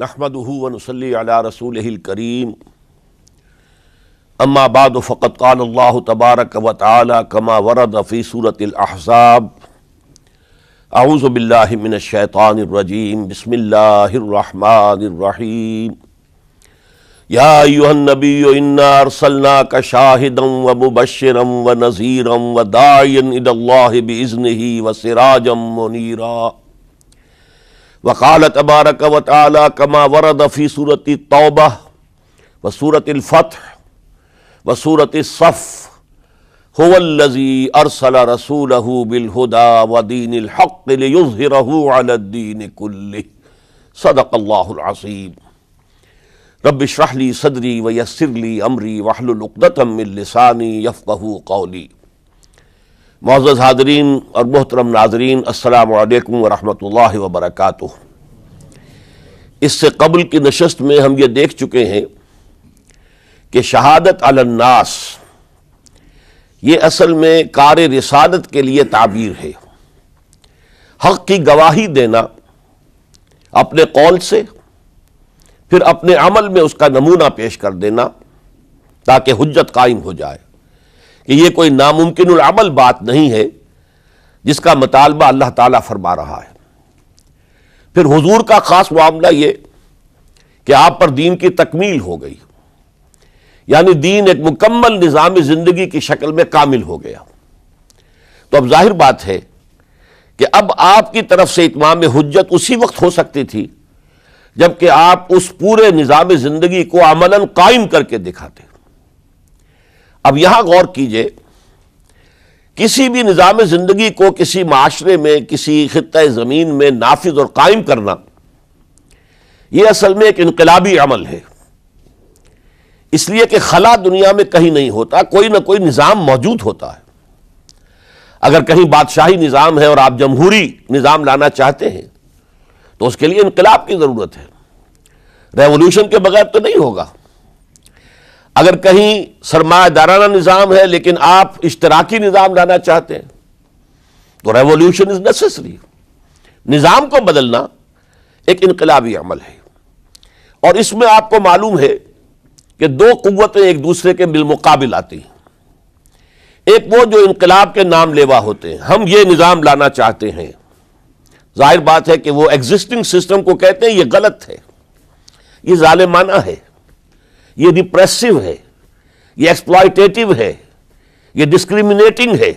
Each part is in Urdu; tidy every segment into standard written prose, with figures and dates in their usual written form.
نحمده ونصلي على رسوله الكريم اما بعد فقد قال الله تبارك وتعالى كما ورد في سورة الأحزاب اعوذ بالله من الشيطان الرجيم بسم الله الرحمن الرحيم يا أيها النبي إنا أرسلناك شاهدا ومبشرا ونذيرا وداعيا إلى الله بإذنه وسراجا منيرا وقال تبارك وتعالى كما ورد في سورة التوبة وسورة الفتح وسورة الصف هو الذي أرسل رسوله بالهدى ودين الحق ليظهره على الدين كله صدق الله العظيم رب اشرح لي صدري ويسر لي امری واحلل عقدۃ من لسانی یفقہوا قولی۔ معزز حاضرین اور محترم ناظرین، السلام علیکم ورحمۃ اللہ وبرکاتہ۔ اس سے قبل کی نشست میں ہم یہ دیکھ چکے ہیں کہ شہادت علی الناس یہ اصل میں کار رسالت کے لیے تعبیر ہے۔ حق کی گواہی دینا اپنے قول سے، پھر اپنے عمل میں اس کا نمونہ پیش کر دینا تاکہ حجت قائم ہو جائے کہ یہ کوئی ناممکن العمل بات نہیں ہے جس کا مطالبہ اللہ تعالیٰ فرما رہا ہے۔ پھر حضور کا خاص معاملہ یہ کہ آپ پر دین کی تکمیل ہو گئی، یعنی دین ایک مکمل نظام زندگی کی شکل میں کامل ہو گیا۔ تو اب ظاہر بات ہے کہ اب آپ کی طرف سے اتمام حجت اسی وقت ہو سکتی تھی جبکہ آپ اس پورے نظام زندگی کو عملاً قائم کر کے دکھاتے۔ اب یہاں غور کیجئے، کسی بھی نظام زندگی کو کسی معاشرے میں، کسی خطہ زمین میں نافذ اور قائم کرنا، یہ اصل میں ایک انقلابی عمل ہے، اس لیے کہ خلا دنیا میں کہیں نہیں ہوتا، کوئی نہ کوئی نظام موجود ہوتا ہے۔ اگر کہیں بادشاہی نظام ہے اور آپ جمہوری نظام لانا چاہتے ہیں تو اس کے لیے انقلاب کی ضرورت ہے، ریولوشن کے بغیر تو نہیں ہوگا۔ اگر کہیں سرمایہ دارانہ نظام ہے لیکن آپ اشتراکی نظام لانا چاہتے ہیں تو ریولوشن از نیسیسری۔ نظام کو بدلنا ایک انقلابی عمل ہے، اور اس میں آپ کو معلوم ہے کہ دو قوتیں ایک دوسرے کے بالمقابل آتی ہیں۔ ایک وہ جو انقلاب کے نام لیوا ہوتے ہیں، ہم یہ نظام لانا چاہتے ہیں۔ ظاہر بات ہے کہ وہ ایگزسٹنگ سسٹم کو کہتے ہیں یہ غلط ہے، یہ ظالمانہ ہے، یہ ڈپریسو ہے، یہ ایکسپلائٹیٹو ہے، یہ ڈسکریمنیٹنگ ہے۔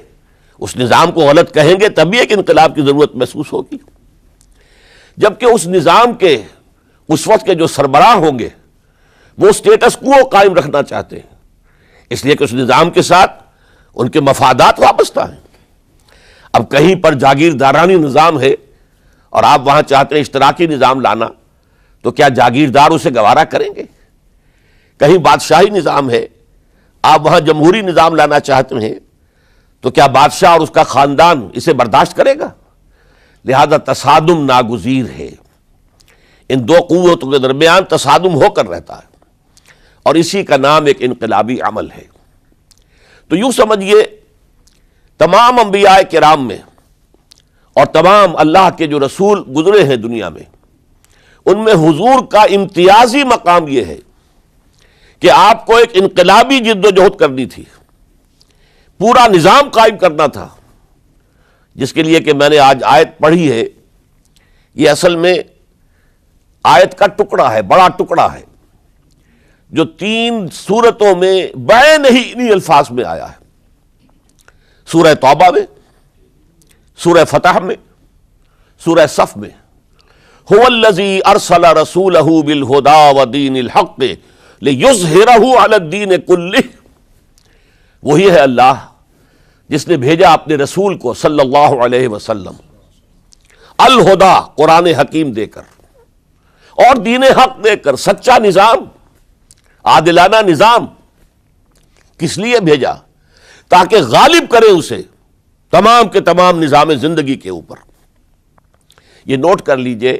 اس نظام کو غلط کہیں گے تبھی ایک انقلاب کی ضرورت محسوس ہوگی۔ جبکہ اس نظام کے اس وقت کے جو سربراہ ہوں گے وہ سٹیٹس کو قائم رکھنا چاہتے ہیں، اس لیے کہ اس نظام کے ساتھ ان کے مفادات وابستہ ہیں۔ اب کہیں پر جاگیردارانی نظام ہے اور آپ وہاں چاہتے ہیں اشتراکی نظام لانا، تو کیا جاگیردار اسے گوارا کریں گے؟ کہیں بادشاہی نظام ہے، آپ وہاں جمہوری نظام لانا چاہتے ہیں تو کیا بادشاہ اور اس کا خاندان اسے برداشت کرے گا؟ لہذا تصادم ناگزیر ہے، ان دو قوتوں کے درمیان تصادم ہو کر رہتا ہے، اور اسی کا نام ایک انقلابی عمل ہے۔ تو یوں سمجھیے تمام انبیاء کرام میں اور تمام اللہ کے جو رسول گزرے ہیں دنیا میں، ان میں حضور کا امتیازی مقام یہ ہے کہ آپ کو ایک انقلابی جد و جہد کرنی تھی، پورا نظام قائم کرنا تھا، جس کے لیے کہ میں نے آج آیت پڑھی ہے، یہ اصل میں آیت کا ٹکڑا ہے، بڑا ٹکڑا ہے، جو 3 سورتوں میں بین ہی انہی الفاظ میں آیا ہے۔ سورہ توبہ میں، سورہ فتح میں، سورہ صف میں۔ هو الذی ارسل رسولہ بالہدی ودین الحق لیظہرہ علی الدین کلہ۔ وہی ہے اللہ جس نے بھیجا اپنے رسول کو صلی اللہ علیہ وسلم الہدی، قرآن حکیم دے کر، اور دین حق دے کر، سچا نظام، عادلانہ نظام۔ کس لیے بھیجا؟ تاکہ غالب کرے اسے تمام کے تمام نظام زندگی کے اوپر۔ یہ نوٹ کر لیجئے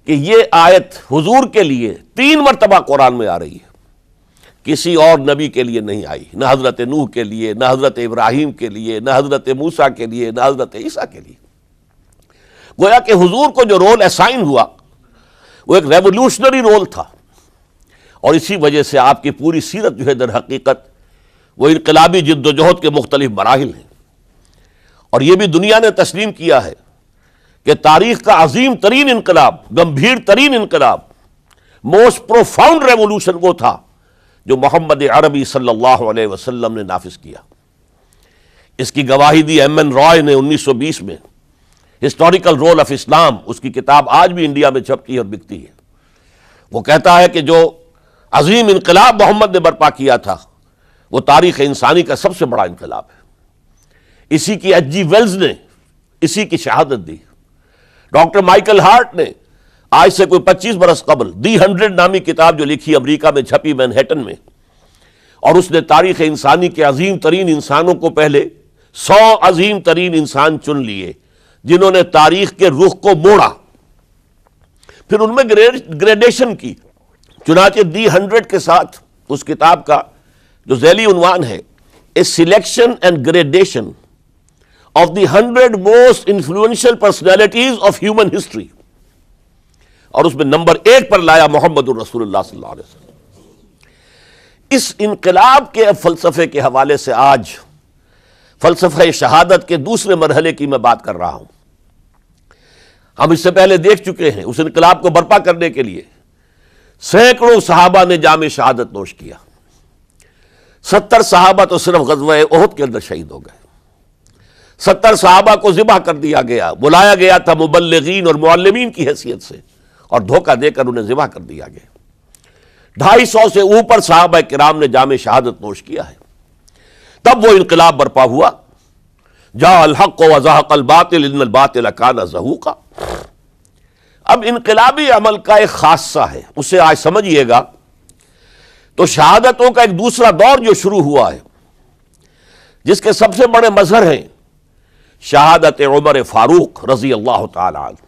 کہ یہ آیت حضور کے لیے 3 مرتبہ قرآن میں آ رہی ہے، کسی اور نبی کے لیے نہیں آئی، نہ حضرت نوح کے لیے، نہ حضرت ابراہیم کے لیے، نہ حضرت موسیٰ کے لیے، نہ حضرت عیسیٰ کے لیے۔ گویا کہ حضور کو جو رول اسائن ہوا وہ ایک ریولوشنری رول تھا، اور اسی وجہ سے آپ کی پوری سیرت جو ہے در حقیقت وہ انقلابی جد و جہد کے مختلف مراحل ہیں. اور یہ بھی دنیا نے تسلیم کیا ہے کہ تاریخ کا عظیم ترین انقلاب، گمبھیر ترین انقلاب، موسٹ پروفاؤنڈ ریولوشن وہ تھا جو محمد عربی صلی اللہ علیہ وسلم نے نافذ کیا. اس کی گواہی دی ایم این رائے نے 1920 میں، ہسٹوریکل رول آف اسلام، اس کی کتاب آج بھی انڈیا میں چھپتی ہے اور بکتی ہے. وہ کہتا ہے کہ جو عظیم انقلاب محمد نے برپا کیا تھا وہ تاریخ انسانی کا سب سے بڑا انقلاب ہے. اسی کی ایچ جی ویلز نے اسی کی شہادت دی. ڈاکٹر مائیکل ہارٹ نے آج سے کوئی 25 برس قبل دی 100 نامی کتاب جو لکھی، امریکہ میں چھپی مینہٹن میں، اور اس نے تاریخ انسانی کے عظیم ترین انسانوں کو پہلے 100 عظیم ترین انسان چن لیے جنہوں نے تاریخ کے رخ کو موڑا، پھر ان میں گریڈیشن کی. چنانچہ دی 100 کے ساتھ اس کتاب کا جو ذیلی عنوان ہے a selection and gradation of the 100 most influential personalities of human history, اور اس میں نمبر 1 پر لایا محمد الرسول اللہ صلی اللہ علیہ وسلم. اس انقلاب کے فلسفے کے حوالے سے آج فلسفہ شہادت کے دوسرے مرحلے کی میں بات کر رہا ہوں. ہم اس سے پہلے دیکھ چکے ہیں اس انقلاب کو برپا کرنے کے لیے سینکڑوں صحابہ نے جام شہادت نوش کیا. 70 صحابہ تو صرف غزوہ احد کے اندر شہید ہو گئے. 70 صحابہ کو ذبح کر دیا گیا، بلایا گیا تھا مبلغین اور معلمین کی حیثیت سے، اور دھوکہ دے کر انہیں ذبح کر دیا گیا. 250 سے اوپر صحابہ کرام نے جام شہادت نوش کیا ہے. تب وہ انقلاب برپا ہوا. جاء الحق وزهق الباطل ان الباطل کان زہوقا. اب انقلابی عمل کا ایک خاصہ ہے، اسے آج سمجھیے گا. تو شہادتوں کا ایک دوسرا دور جو شروع ہوا ہے، جس کے سب سے بڑے مظہر ہیں شہادت عمر فاروق رضی اللہ تعالی عنہ،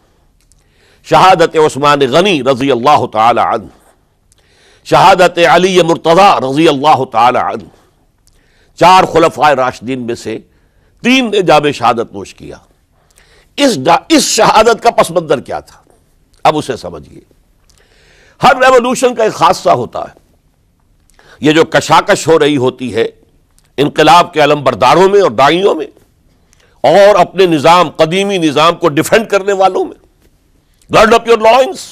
شہادت عثمان غنی رضی اللہ تعالی عنہ، شہادت علی مرتضی رضی اللہ تعالی عنہ. 4 خلفائے راشدین میں سے 3 نے جام شہادت نوش کیا. اس شہادت کا پس منظر کیا تھا، اب اسے سمجھیے. ہر ریولوشن کا ایک خاصہ ہوتا ہے. یہ جو کشاکش ہو رہی ہوتی ہے انقلاب کے علمبرداروں میں اور داعیوں میں، اور اپنے نظام، قدیمی نظام کو ڈیفینڈ کرنے والوں میں، گارڈ اپ یور لائنس،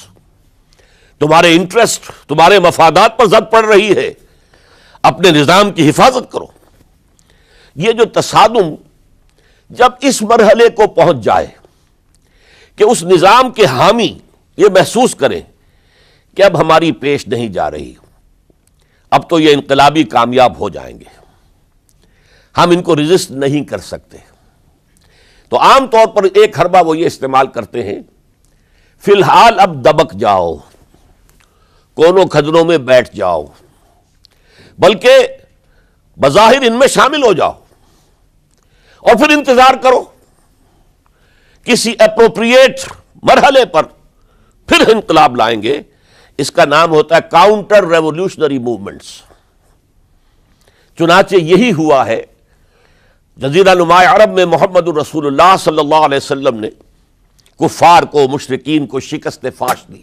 تمہارے انٹرسٹ، تمہارے مفادات پر زد پڑ رہی ہے، اپنے نظام کی حفاظت کرو. یہ جو تصادم جب اس مرحلے کو پہنچ جائے کہ اس نظام کے حامی یہ محسوس کریں کہ اب ہماری پیش نہیں جا رہی، اب تو یہ انقلابی کامیاب ہو جائیں گے، ہم ان کو ریزسٹ نہیں کر سکتے، تو عام طور پر ایک حربہ وہ یہ استعمال کرتے ہیں، فی الحال اب دبک جاؤ، کونوں کھجروں میں بیٹھ جاؤ، بلکہ بظاہر ان میں شامل ہو جاؤ، اور پھر انتظار کرو کسی اپروپریٹ مرحلے پر پھر انقلاب لائیں گے. اس کا نام ہوتا ہے کاؤنٹر ریولوشنری موومنٹس. چنانچہ یہی ہوا ہے. جزیرہ نما عرب میں محمد الرسول اللہ صلی اللہ علیہ وسلم نے کفار کو، مشرکین کو شکست فاش دی.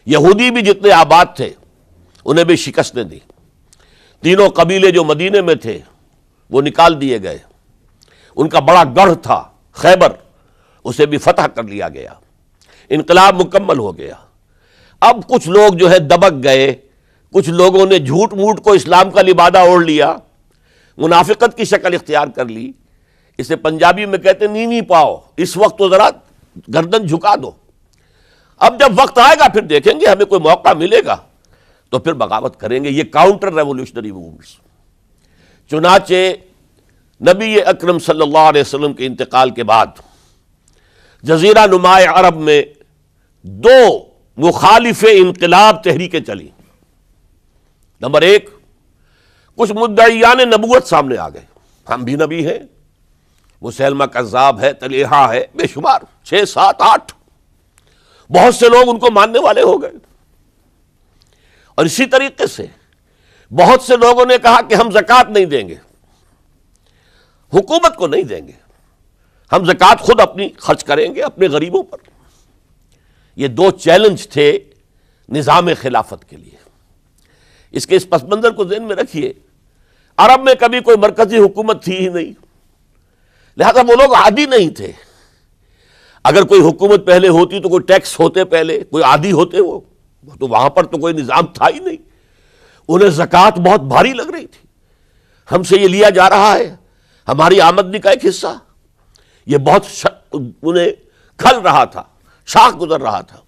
یہودی بھی جتنے آباد تھے انہیں بھی شکستیں دی. 3 قبیلے جو مدینے میں تھے وہ نکال دیے گئے. ان کا بڑا گڑھ تھا خیبر، اسے بھی فتح کر لیا گیا. انقلاب مکمل ہو گیا. اب کچھ لوگ جو ہے دبک گئے، کچھ لوگوں نے جھوٹ موٹ کو اسلام کا لبادہ اوڑھ لیا، منافقت کی شکل اختیار کر لی. اسے پنجابی میں کہتے ہیں نیوی پاؤ، اس وقت تو ذرا گردن جھکا دو، اب جب وقت آئے گا پھر دیکھیں گے، ہمیں کوئی موقع ملے گا تو پھر بغاوت کریں گے. یہ کاؤنٹر ریولوشنری موومنٹس. چنانچہ نبی اکرم صلی اللہ علیہ وسلم کے انتقال کے بعد جزیرہ نما عرب میں 2 مخالف انقلاب تحریکیں چلی. نمبر 1، کچھ مدعیان نبوت سامنے آ گئے، ہم بھی نبی ہیں، مسیلمہ کذاب ہے، طلیحہ ہے، بے شمار 6، 7، 8 بہت سے لوگ ان کو ماننے والے ہو گئے. اور اسی طریقے سے بہت سے لوگوں نے کہا کہ ہم زکوٰۃ نہیں دیں گے، حکومت کو نہیں دیں گے، ہم زکوٰۃ خود اپنی خرچ کریں گے اپنے غریبوں پر. یہ دو چیلنج تھے نظام خلافت کے لیے۔ اس کے اس پس منظر کو ذہن میں رکھیے، عرب میں کبھی کوئی مرکزی حکومت تھی ہی نہیں، لہذا وہ لوگ عادی نہیں تھے۔ اگر کوئی حکومت پہلے ہوتی تو کوئی ٹیکس ہوتے، پہلے کوئی عادی ہوتے، وہ تو وہاں پر تو کوئی نظام تھا ہی نہیں۔ انہیں زکوٰۃ بہت بھاری لگ رہی تھی، ہم سے یہ لیا جا رہا ہے، ہماری آمدنی کا ایک حصہ، یہ بہت انہیں کھل رہا تھا، شاخ گزر رہا تھا۔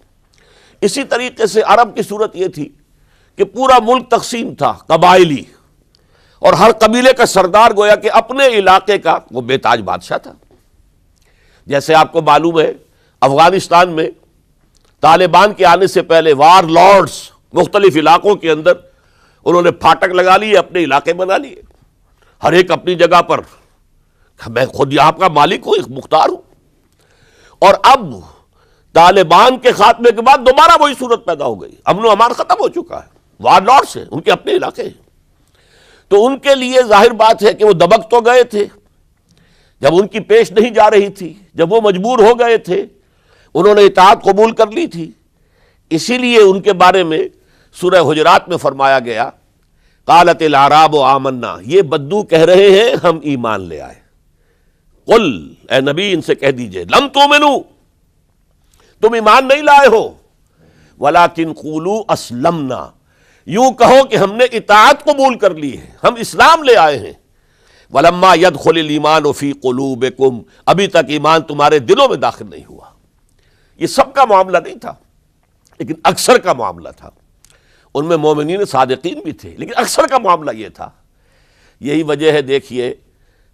اسی طریقے سے عرب کی صورت یہ تھی کہ پورا ملک تقسیم تھا، قبائلی، اور ہر قبیلے کا سردار گویا کہ اپنے علاقے کا وہ بے تاج بادشاہ تھا۔ جیسے آپ کو معلوم ہے افغانستان میں طالبان کے آنے سے پہلے وار لارڈز مختلف علاقوں کے اندر انہوں نے پھاٹک لگا لیے، اپنے علاقے بنا لیے، ہر ایک اپنی جگہ پر، میں خود یہاں کا مالک ہوں، مختار ہوں۔ اور اب طالبان کے خاتمے کے بعد دوبارہ وہی صورت پیدا ہو گئی، امن و امان ختم ہو چکا ہے، وار لارڈز ہیں، ان کے اپنے علاقے ہیں۔ تو ان کے لیے ظاہر بات ہے کہ وہ دبک تو گئے تھے جب ان کی پیش نہیں جا رہی تھی، جب وہ مجبور ہو گئے تھے، انہوں نے اطاعت قبول کر لی تھی۔ اسی لیے ان کے بارے میں سورہ حجرات میں فرمایا گیا، قالت الاعراب آمنا، یہ بدو کہہ رہے ہیں ہم ایمان لے آئے۔ قل، اے نبی ان سے کہہ دیجئے، لم تؤمنوا، تم ایمان نہیں لائے ہو، ولکن قولوا اسلمنا، یوں کہو کہ ہم نے اطاعت قبول کر لی ہے، ہم اسلام لے آئے ہیں۔ ولما يدخل الايمان في قلوبكم، ابھی تک ایمان تمہارے دلوں میں داخل نہیں ہوا۔ یہ سب کا معاملہ نہیں تھا، لیکن اکثر کا معاملہ تھا۔ ان میں مومنین صادقین بھی تھے، لیکن اکثر کا معاملہ یہ تھا۔ یہی وجہ ہے، دیکھیے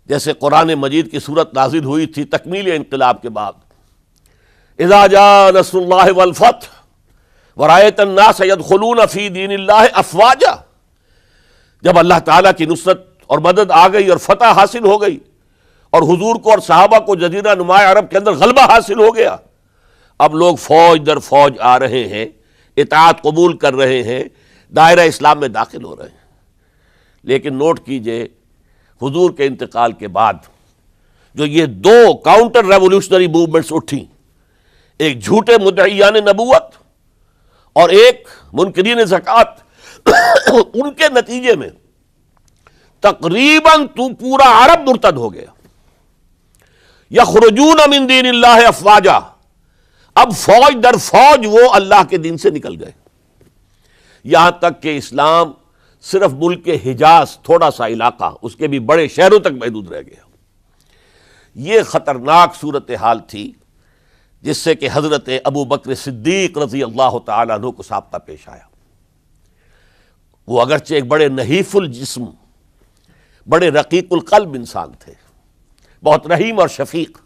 جیسے قرآن مجید کی صورت نازل ہوئی تھی تکمیل انقلاب کے بعد، اذا جاء نصر اللہ والفتح ورأیت الناس يدخلون فی دین اللہ افواجا، جب اللہ تعالیٰ کی نصرت اور مدد آ گئی اور فتح حاصل ہو گئی، اور حضور کو اور صحابہ کو جزیرہ نما عرب کے اندر غلبہ حاصل ہو گیا، اب لوگ فوج در فوج آ رہے ہیں، اطاعت قبول کر رہے ہیں، دائرہ اسلام میں داخل ہو رہے ہیں۔ لیکن نوٹ کیجئے، حضور کے انتقال کے بعد جو یہ دو کاؤنٹر ریولوشنری موومنٹس اٹھیں، ایک جھوٹے مدعیان نبوت اور ایک منکرین زکوٰۃ، ان کے نتیجے میں تقریباً تو پورا عرب مرتد ہو گیا۔ یخرجون من دین اللہ افواجا، اب فوج در فوج وہ اللہ کے دین سے نکل گئے، یہاں تک کہ اسلام صرف ملک کے حجاز، تھوڑا سا علاقہ، اس کے بھی بڑے شہروں تک محدود رہ گیا۔ یہ خطرناک صورتحال تھی جس سے کہ حضرت ابو بکر صدیق رضی اللہ تعالیٰ عنہ کو سابقہ پیش آیا۔ وہ اگرچہ ایک بڑے نحیف الجسم، بڑے رقیق القلب انسان تھے، بہت رحیم اور شفیق،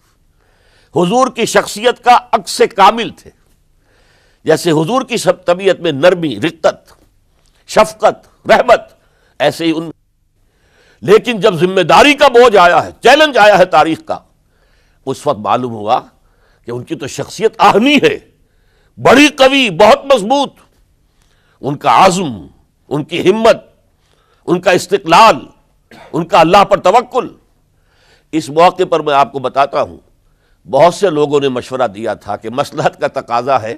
حضور کی شخصیت کا عکس کامل تھے۔ جیسے حضور کی سب طبیعت میں نرمی، رقت، شفقت، رحمت، ایسے ہی ان میں، لیکن جب ذمہ داری کا بوجھ آیا ہے، چیلنج آیا ہے تاریخ کا، اس وقت معلوم ہوا کہ ان کی تو شخصیت آہنی ہے، بڑی قوی، بہت مضبوط، ان کا عزم، ان کی ہمت، ان کا استقلال، ان کا اللہ پر توکل۔ اس موقع پر میں آپ کو بتاتا ہوں، بہت سے لوگوں نے مشورہ دیا تھا کہ مصلحت کا تقاضا ہے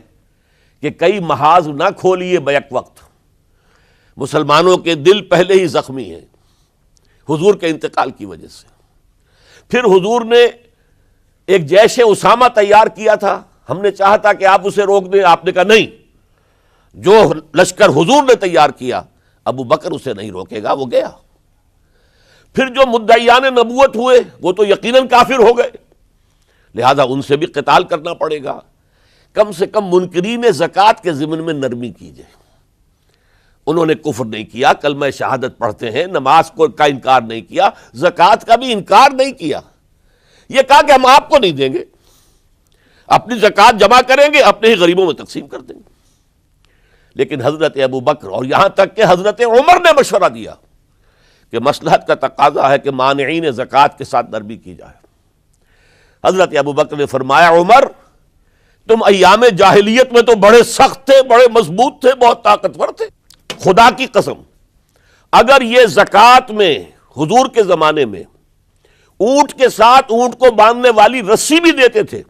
کہ کئی محاذ نہ کھولیے بیک وقت، مسلمانوں کے دل پہلے ہی زخمی ہیں حضور کے انتقال کی وجہ سے۔ پھر حضور نے ایک جیش اسامہ تیار کیا تھا، ہم نے چاہا تھا کہ آپ اسے روک دیں، آپ نے کہا نہیں، جو لشکر حضور نے تیار کیا ابو بکر اسے نہیں روکے گا، وہ گیا۔ پھر جو مدعیان نبوت ہوئے وہ تو یقیناً کافر ہو گئے، لہذا ان سے بھی قتال کرنا پڑے گا۔ کم سے کم منکرین زکوٰۃ کے ضمن میں نرمی کیجئے۔ انہوں نے کفر نہیں کیا، کلمہ شہادت پڑھتے ہیں، نماز کا انکار نہیں کیا، زکوٰۃ کا بھی انکار نہیں کیا، یہ کہا کہ ہم آپ کو نہیں دیں گے، اپنی زکوٰۃ جمع کریں گے، اپنے ہی غریبوں میں تقسیم کر دیں گے۔ لیکن حضرت ابو بکر اور یہاں تک کہ حضرت عمر نے مشورہ دیا کہ مصلحت کا تقاضا ہے کہ مانعین زکوٰۃ کے ساتھ نرمی کی جائے۔ حضرت ابو بکر نے فرمایا، عمر تم ایام جاہلیت میں تو بڑے سخت تھے، بڑے مضبوط تھے، بہت طاقتور تھے، خدا کی قسم اگر یہ زکوٰۃ میں حضور کے زمانے میں اونٹ کے ساتھ اونٹ کو باندھنے والی رسی بھی دیتے تھے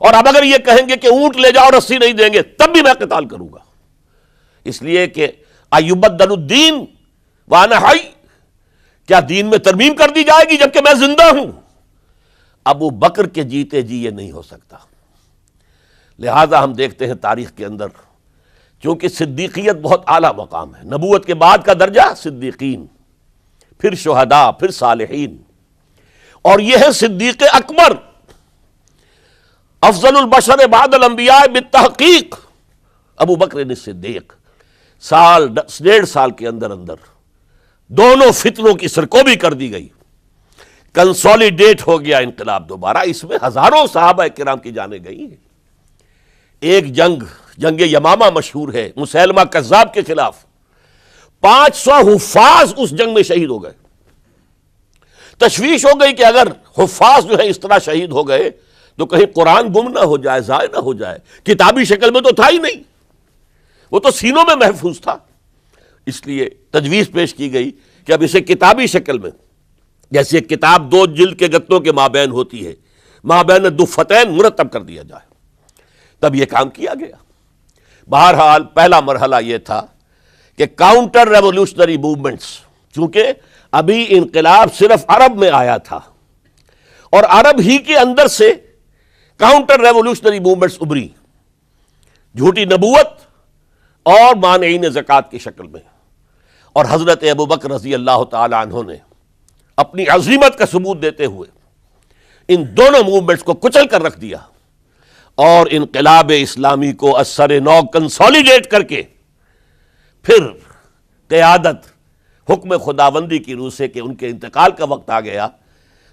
اور اب اگر یہ کہیں گے کہ اونٹ لے جاؤ رسی نہیں دیں گے تب بھی میں قتال کروں گا، اس لیے کہ ایبدل الدین وانا حی، کیا دین میں ترمیم کر دی جائے گی جبکہ میں زندہ ہوں؟ ابو بکر کے جیتے جی یہ نہیں ہو سکتا۔ لہذا ہم دیکھتے ہیں تاریخ کے اندر، چونکہ صدیقیت بہت اعلیٰ مقام ہے، نبوت کے بعد کا درجہ صدیقین، پھر شہداء، پھر صالحین، اور یہ ہے صدیق اکبر، افضل البشر بعد الانبیاء بالتحقیق ابو بکر صدیق۔ سال 1.5 سال کے اندر دونوں فتنوں کی سرکوبی کر دی گئی، کنسولیڈیٹ ہو گیا انقلاب دوبارہ۔ اس میں ہزاروں صحابہ کرام کی جانیں گئی ہیں۔ ایک جنگ یمامہ مشہور ہے، مسیلمہ کذاب کے خلاف 500 حفاظ اس جنگ میں شہید ہو گئے۔ تشویش ہو گئی کہ اگر حفاظ جو ہے اس طرح شہید ہو گئے تو کہیں قرآن گم نہ ہو جائے، ضائع نہ ہو جائے۔ کتابی شکل میں تو تھا ہی نہیں، وہ تو سینوں میں محفوظ تھا، اس لیے تجویز پیش کی گئی کہ اب اسے کتابی شکل میں، جیسے ایک کتاب 2 جلد کے گتوں کے مابین ہوتی ہے، مابین دفتین مرتب کر دیا جائے۔ تب یہ کام کیا گیا۔ بہرحال پہلا مرحلہ یہ تھا کہ کاؤنٹر ریولوشنری موومنٹس، چونکہ ابھی انقلاب صرف عرب میں آیا تھا اور عرب ہی کے اندر سے کاؤنٹر ریولوشنری موومنٹس ابری، جھوٹی نبوت اور مانعین زکوٰۃ کی شکل میں، اور حضرت ابو بکر رضی اللہ تعالی عنہ نے اپنی عظیمت کا ثبوت دیتے ہوئے ان دونوں موومنٹس کو کچل کر رکھ دیا اور انقلاب اسلامی کو اثر نو کنسولیڈیٹ کر کے پھر قیادت حکم خداوندی کی روح سے کہ ان کے انتقال کا وقت آ گیا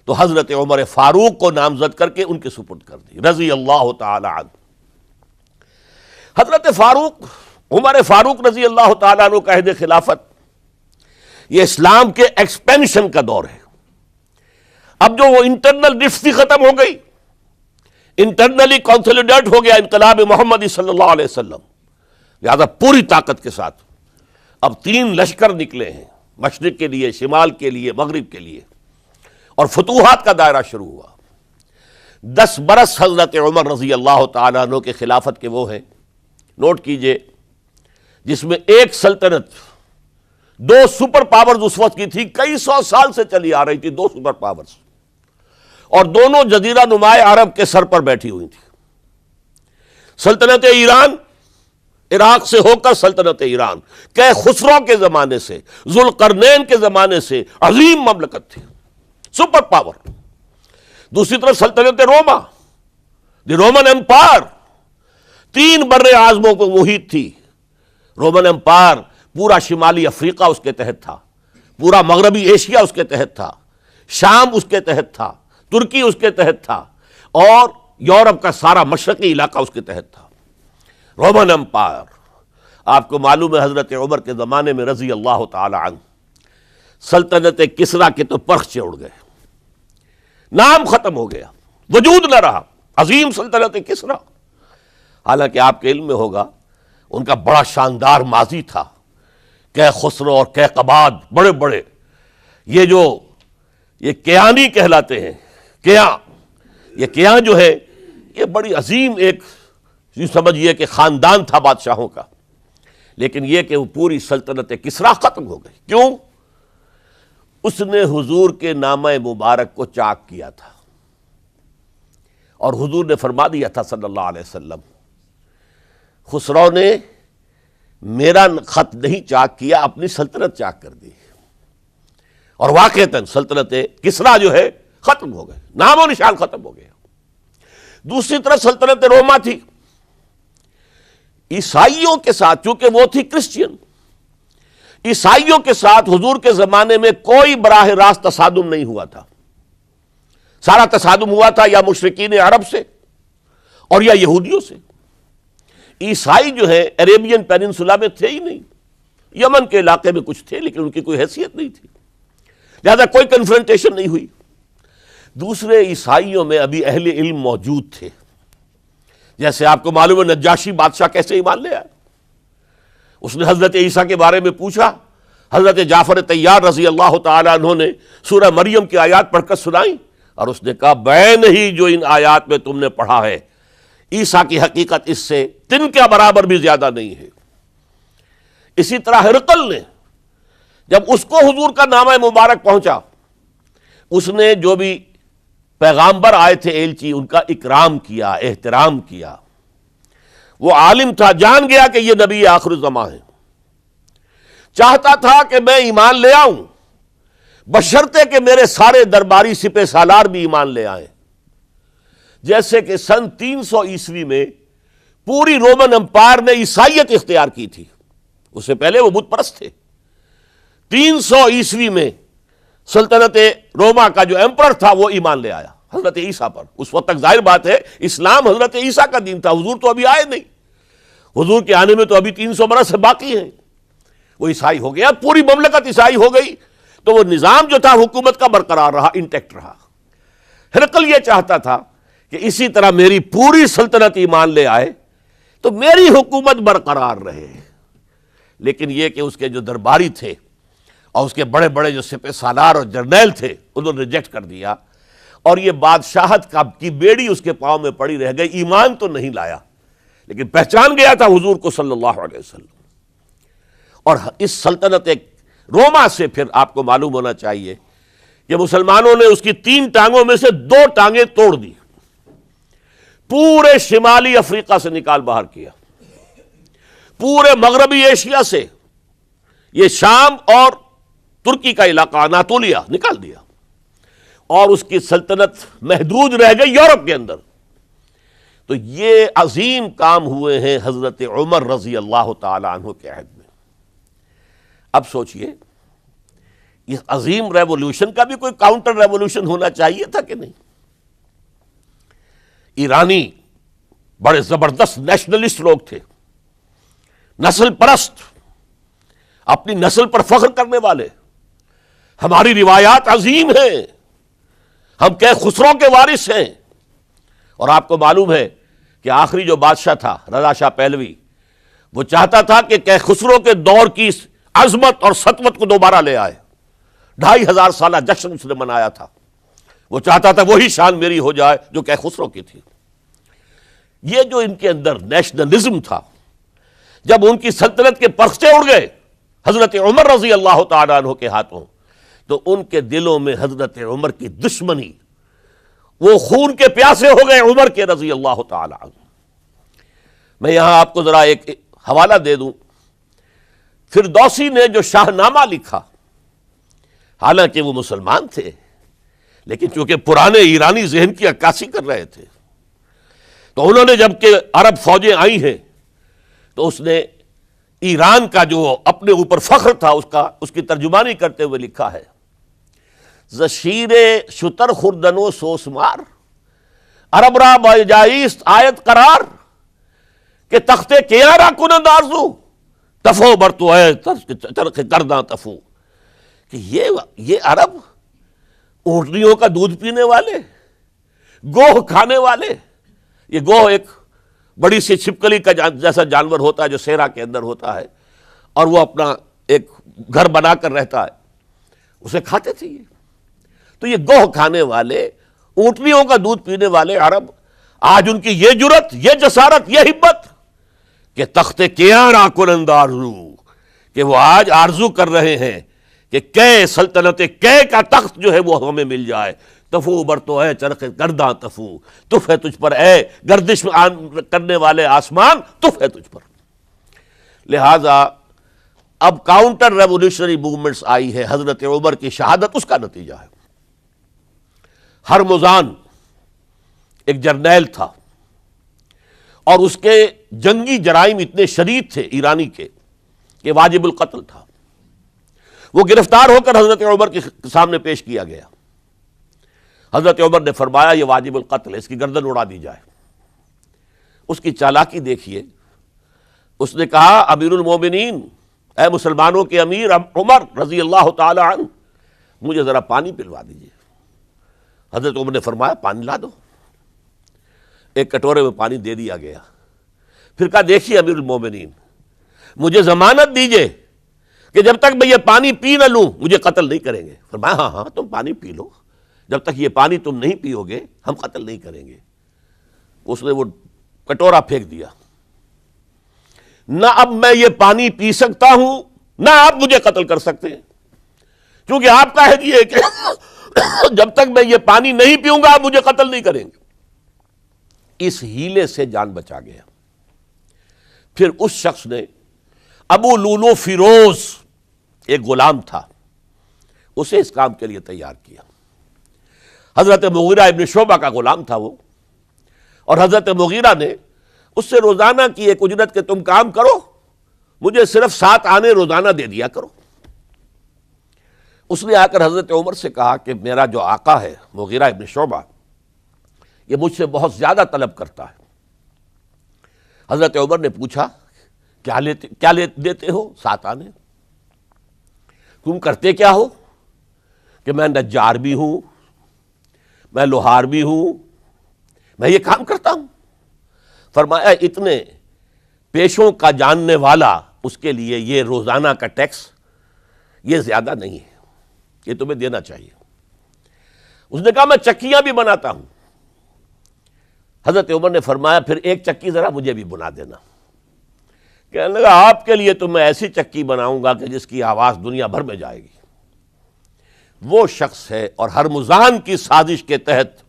تو حضرت عمر فاروق کو نامزد کر کے ان کے سپرد کر دی رضی اللہ تعالی عنہ۔ حضرت فاروق، عمر فاروق رضی اللہ تعالیٰ عنہ کا عہد خلافت، یہ اسلام کے ایکسپینشن کا دور ہے۔ اب جو وہ انٹرنل رفتی ختم ہو گئی، انٹرنلی کنسولیڈیٹ ہو گیا انقلاب محمدی صلی اللہ علیہ وسلم، لہذا پوری طاقت کے ساتھ اب 3 لشکر نکلے ہیں، مشرق کے لیے، شمال کے لیے، مغرب کے لیے، اور فتوحات کا دائرہ شروع ہوا۔ 10 برس حضرت عمر رضی اللہ تعالیٰ عنہ کے خلافت کے وہ ہیں، نوٹ کیجئے، جس میں ایک سلطنت 2 سپر پاورز اس وقت کی تھی، کئی 100 سال سے چلی آ رہی تھی 2 سپر پاورز، اور دونوں جزیرہ نمائے عرب کے سر پر بیٹھی ہوئی تھی۔ سلطنت ایران، عراق سے ہو کر سلطنت ایران، کہ خسرو کے زمانے سے، ذوالقرنین کے زمانے سے عظیم مملکت تھی، سپر پاور۔ دوسری طرف سلطنت روما، دی رومن امپائر، 3 بر اعظموں کو محیط تھی۔ رومن امپائر پورا شمالی افریقہ اس کے تحت تھا، پورا مغربی ایشیا اس کے تحت تھا، شام اس کے تحت تھا، ترکی اس کے تحت تھا، اور یورپ کا سارا مشرقی علاقہ اس کے تحت تھا۔ رومن امپائر، آپ کو معلوم ہے حضرت عمر کے زمانے میں رضی اللہ تعالی عنہ سلطنت کسریٰ کے تو پرخچے اڑ گئے، نام ختم ہو گیا، وجود نہ رہا عظیم سلطنت کسریٰ۔ حالانکہ آپ کے علم میں ہوگا ان کا بڑا شاندار ماضی تھا، کہ خسرو اور کیقباد، بڑے بڑے یہ کیانی کہلاتے ہیں، یہ کیاں جو ہے یہ بڑی عظیم ایک یوں سمجھیے کہ خاندان تھا بادشاہوں کا، لیکن یہ کہ وہ پوری سلطنت کسریٰ ختم ہو گئی۔ کیوں؟ اس نے حضور کے نامہ مبارک کو چاک کیا تھا، اور حضور نے فرما دیا تھا صلی اللہ علیہ وسلم، خسرو نے میرا خط نہیں چاک کیا، اپنی سلطنت چاک کر دی، اور واقعتاً سلطنت کسریٰ جو ہے ختم ہو گئے، نام و نشان ختم ہو گیا۔ دوسری طرف سلطنت روما تھی، عیسائیوں کے ساتھ، چونکہ وہ تھی کرسچین، عیسائیوں کے ساتھ حضور کے زمانے میں کوئی براہ راست تصادم نہیں ہوا تھا، سارا تصادم ہوا تھا یا مشرکین عرب سے اور یا یہودیوں سے۔ عیسائی جو ہے عربین پیننسولا میں تھے ہی نہیں، یمن کے علاقے میں کچھ تھے لیکن ان کی کوئی حیثیت نہیں تھی، لہذا کوئی کنفرنٹیشن نہیں ہوئی۔ دوسرے عیسائیوں میں ابھی اہل علم موجود تھے، جیسے آپ کو معلوم ہے نجاشی بادشاہ کیسے ایمان لے آئے، اس نے حضرت عیسیٰ کے بارے میں پوچھا، حضرت جعفر طیار رضی اللہ تعالیٰ عنہ نے سورہ مریم کی آیات پڑھ کر سنائیں، اور اس نے کہا بین ہی جو ان آیات میں تم نے پڑھا ہے عیسیٰ کی حقیقت اس سے تن کے برابر بھی زیادہ نہیں ہے۔ اسی طرح ہرقل نے جب اس کو حضور کا نامہ مبارک پہنچا، اس نے جو بھی پیغامبر آئے تھے ایلچی، ان کا اکرام کیا، احترام کیا۔ وہ عالم تھا، جان گیا کہ یہ نبی آخر الزماں ہے، چاہتا تھا کہ میں ایمان لے آؤں بشرطے کہ میرے سارے درباری سپہ سالار بھی ایمان لے آئیں۔ جیسے کہ سن 300 عیسوی میں پوری رومن امپائر نے عیسائیت اختیار کی تھی، اس سے پہلے وہ بت پرست تھے۔ 300 عیسوی میں سلطنت روما کا جو ایمپرر تھا وہ ایمان لے آیا حضرت عیسیٰ پر۔ اس وقت تک ظاہر بات ہے اسلام حضرت عیسیٰ کا دین تھا، حضور تو ابھی آئے نہیں، حضور کے آنے میں تو ابھی 300 برس سے باقی ہیں۔ وہ عیسائی ہو گیا، پوری مملکت عیسائی ہو گئی، تو وہ نظام جو تھا حکومت کا برقرار رہا، انٹیکٹ رہا۔ ہرقل یہ چاہتا تھا کہ اسی طرح میری پوری سلطنت ایمان لے آئے تو میری حکومت برقرار رہے، لیکن یہ کہ اس کے جو درباری تھے اور اس کے بڑے بڑے جو سپہ سالار اور جرنیل تھے انہوں نے ریجیکٹ کر دیا، اور یہ بادشاہت کی بیڑی اس کے پاؤں میں پڑی رہ گئی۔ ایمان تو نہیں لایا لیکن پہچان گیا تھا حضور کو صلی اللہ علیہ وسلم۔ اور اس سلطنت روما سے پھر آپ کو معلوم ہونا چاہیے کہ مسلمانوں نے اس کی 3 ٹانگوں میں سے 2 ٹانگیں توڑ دی، پورے شمالی افریقہ سے نکال باہر کیا، پورے مغربی ایشیا سے، یہ شام اور ترکی کا علاقہ اناطولیہ نکال دیا، اور اس کی سلطنت محدود رہ گئی یورپ کے اندر۔ تو یہ عظیم کام ہوئے ہیں حضرت عمر رضی اللہ تعالی عنہ کے عہد میں۔ اب سوچئے اس عظیم ریولوشن کا بھی کوئی کاؤنٹر ریولوشن ہونا چاہیے تھا کہ نہیں؟ ایرانی بڑے زبردست نیشنلسٹ لوگ تھے، نسل پرست، اپنی نسل پر فخر کرنے والے، ہماری روایات عظیم ہیں، ہم خسرو کے وارث ہیں۔ اور آپ کو معلوم ہے کہ آخری جو بادشاہ تھا رضا شاہ پہلوی، وہ چاہتا تھا کہ خسرو کے دور کی عظمت اور سطوت کو دوبارہ لے آئے۔ 2500 سالہ جشن اس نے منایا تھا، وہ چاہتا تھا وہی شان میری ہو جائے جو خسرو کی تھی۔ یہ جو ان کے اندر نیشنلزم تھا، جب ان کی سلطنت کے پرچے اڑ گئے حضرت عمر رضی اللہ تعالیٰ عنہ کے ہاتھوں، تو ان کے دلوں میں حضرت عمر کی دشمنی، وہ خون کے پیاسے ہو گئے عمر کے رضی اللہ تعالیٰ عنہ۔ میں یہاں آپ کو ذرا ایک حوالہ دے دوں، فردوسی نے جو شاہ نامہ لکھا، حالانکہ وہ مسلمان تھے لیکن چونکہ پرانے ایرانی ذہن کی عکاسی کر رہے تھے، تو انہوں نے جب کہ عرب فوجیں آئی ہیں تو اس نے ایران کا جو اپنے اوپر فخر تھا اس کی ترجمانی کرتے ہوئے لکھا ہے، زشیر شتر خوردن و سوسمار عرب را بجائیست آیت قرار کہ تخت کیارا کنند آرزو تفو برتو ہے چرخ کرداں تفو، کہ یہ عرب اونٹنیوں کا دودھ پینے والے، گوہ کھانے والے، یہ گوہ ایک بڑی سی چھپکلی کا جیسا جانور ہوتا ہے جو صحرا کے اندر ہوتا ہے، اور وہ اپنا ایک گھر بنا کر رہتا ہے، اسے کھاتے تھے یہ۔ تو یہ گوہ کھانے والے، اونٹنیوں کا دودھ پینے والے عرب، آج ان کی یہ جرت، یہ جسارت، یہ ہمت کہ تخت کیاں کنند آرزو، کہ وہ آج آرزو کر رہے ہیں کہ کئے سلطنت کئے کا تخت جو ہے وہ ہمیں مل جائے۔ تفو برتو ہے چرخ گرداں تفو، تف ہے تجھ پر اے گردش کرنے والے آسمان، تف ہے تجھ پر۔ لہذا اب کاؤنٹر ریولوشنری موومنٹس آئی ہے، حضرت عمر کی شہادت اس کا نتیجہ ہے۔ ہرمزان ایک جرنیل تھا اور اس کے جنگی جرائم اتنے شدید تھے ایرانی کے کہ واجب القتل تھا۔ وہ گرفتار ہو کر حضرت عمر کے سامنے پیش کیا گیا۔ حضرت عمر نے فرمایا یہ واجب القتل ہے، اس کی گردن اڑا دی جائے۔ اس کی چالاکی دیکھیے، اس نے کہا امیر المومنین، اے مسلمانوں کے امیر عمر رضی اللہ تعالی عنہ، مجھے ذرا پانی پلوا دیجیے۔ حضرت عمر نے فرمایا پانی لا دو۔ ایک کٹورے میں پانی دے دیا گیا۔ پھر کہا دیکھیے امیر المومنین، مجھے ضمانت دیجیے کہ جب تک میں یہ پانی پی نہ لوں مجھے قتل نہیں کریں گے۔ فرمایا ہاں ہاں تم پانی پی لو، جب تک یہ پانی تم نہیں پیو گے ہم قتل نہیں کریں گے۔ اس نے وہ کٹورا پھینک دیا، نہ اب میں یہ پانی پی سکتا ہوں نہ آپ مجھے قتل کر سکتے ہیں، کیونکہ آپ کا عہد یہ ہے کہ جب تک میں یہ پانی نہیں پیوں گا آپ مجھے قتل نہیں کریں گے۔ اس ہیلے سے جان بچا گیا۔ پھر اس شخص نے ابو لولو فیروز، ایک غلام تھا، اسے اس کام کے لیے تیار کیا۔ حضرت مغیرہ ابن شعبہ کا غلام تھا وہ، اور حضرت مغیرہ نے اس سے روزانہ کی ایک اجرت کہ تم کام کرو، مجھے صرف 7 آنے روزانہ دے دیا کرو۔ اس نے آ کر حضرت عمر سے کہا کہ میرا جو آقا ہے مغیرہ ابن شعبہ، یہ مجھ سے بہت زیادہ طلب کرتا ہے۔ حضرت عمر نے پوچھا کیا دیتے ہو؟ 7 آنے۔ تم کرتے کیا ہو؟ کہ میں نجار بھی ہوں، میں لوہار بھی ہوں، میں یہ کام کرتا ہوں۔ فرمایا اتنے پیشوں کا جاننے والا اس کے لیے یہ روزانہ کا ٹیکس یہ زیادہ نہیں ہے، یہ تمہیں دینا چاہیے۔ اس نے کہا میں چکیاں بھی بناتا ہوں۔ حضرت عمر نے فرمایا پھر ایک چکی ذرا مجھے بھی بنا دینا۔ کہنے لگا آپ کے لیے تو میں ایسی چکی بناؤں گا کہ جس کی آواز دنیا بھر میں جائے گی۔ وہ شخص ہے اور ہرمزان کی سازش کے تحت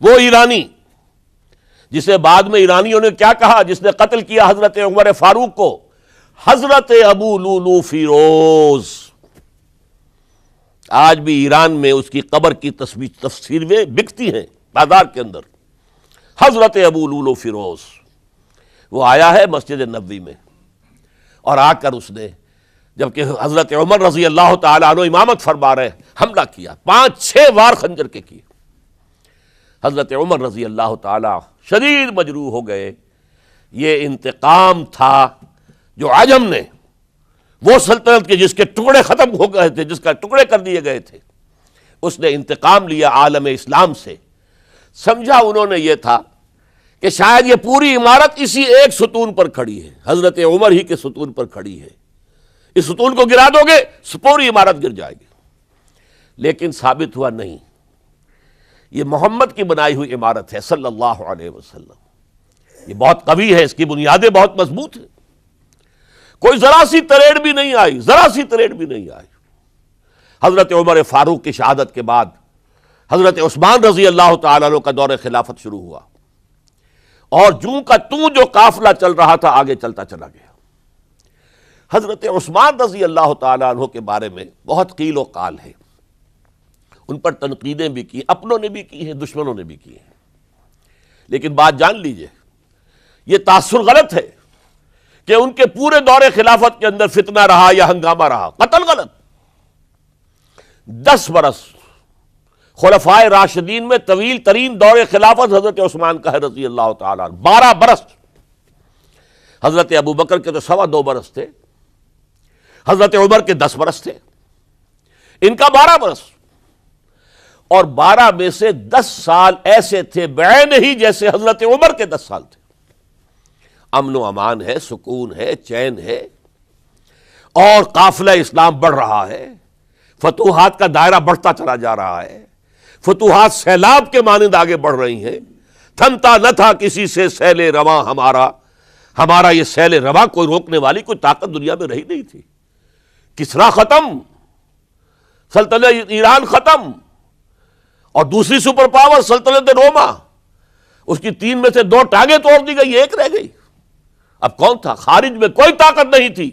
وہ ایرانی جسے بعد میں ایرانیوں نے کیا کہا، جس نے قتل کیا حضرت عمر فاروق کو، حضرت ابو لولو فیروز۔ آج بھی ایران میں اس کی قبر کی تصویریں بکتی ہیں بازار کے اندر، حضرت ابو لولو فیروز۔ وہ آیا ہے مسجد نبوی میں، اور آ کر اس نے جبکہ حضرت عمر رضی اللہ تعالیٰ عنہ امامت فرما رہے حملہ کیا، 5-6 وار خنجر کے کیے۔ حضرت عمر رضی اللہ تعالیٰ شدید مجروح ہو گئے۔ یہ انتقام تھا جو عجم نے، وہ سلطنت کے جس کے ٹکڑے ختم ہو گئے تھے، جس کا ٹکڑے کر دیے گئے تھے، اس نے انتقام لیا عالم اسلام سے۔ سمجھا انہوں نے یہ تھا کہ شاید یہ پوری عمارت اسی ایک ستون پر کھڑی ہے، حضرت عمر ہی کے ستون پر کھڑی ہے، اس ستون کو گرا دو گے پوری عمارت گر جائے گی۔ لیکن ثابت ہوا نہیں، یہ محمد کی بنائی ہوئی عمارت ہے صلی اللہ علیہ وسلم، یہ بہت قوی ہے، اس کی بنیادیں بہت مضبوط ہیں، کوئی ذرا سی تریڑ بھی نہیں آئی، ذرا سی تریڑ بھی نہیں آئی۔ حضرت عمر فاروق کی شہادت کے بعد حضرت عثمان رضی اللہ تعالیٰ عنہ کا دور خلافت شروع ہوا، اور جوں کا توں جو قافلہ چل رہا تھا آگے چلتا چلا گیا۔ حضرت عثمان رضی اللہ تعالیٰ عنہ کے بارے میں بہت قیل و قال ہے، ان پر تنقیدیں بھی کی، اپنوں نے بھی کی ہیں، دشمنوں نے بھی کی ہیں۔ لیکن بات جان لیجئے، یہ تاثر غلط ہے کہ ان کے پورے دور خلافت کے اندر فتنہ رہا یا ہنگامہ رہا، قتل غلط۔ 10 برس خلفائے راشدین میں طویل ترین دور خلافت حضرت عثمان کا ہے رضی اللہ تعالیٰ عنہ، 12 برس۔ حضرت ابو بکر کے تو 2.25 برس تھے، حضرت عمر کے 10 برس تھے، ان کا 12 برس، اور 12 میں سے 10 سال ایسے تھے بعین ہی جیسے حضرت عمر کے 10 سال تھے۔ امن و امان ہے، سکون ہے، چین ہے، اور قافلہ اسلام بڑھ رہا ہے، فتوحات کا دائرہ بڑھتا چلا جا رہا ہے، فتوحات سیلاب کے مانند آگے بڑھ رہی ہیں۔ تھمتا نہ تھا کسی سے سیل رواں ہمارا یہ سیل رواں کوئی روکنے والی کوئی طاقت دنیا میں رہی نہیں تھی۔ کسرا ختم، سلطنت ایران ختم، اور دوسری سپر پاور سلطنت روما، اس کی 3 میں سے 2 ٹانگیں توڑ دی گئی، 1 رہ گئی۔ اب کون تھا؟ خارج میں کوئی طاقت نہیں تھی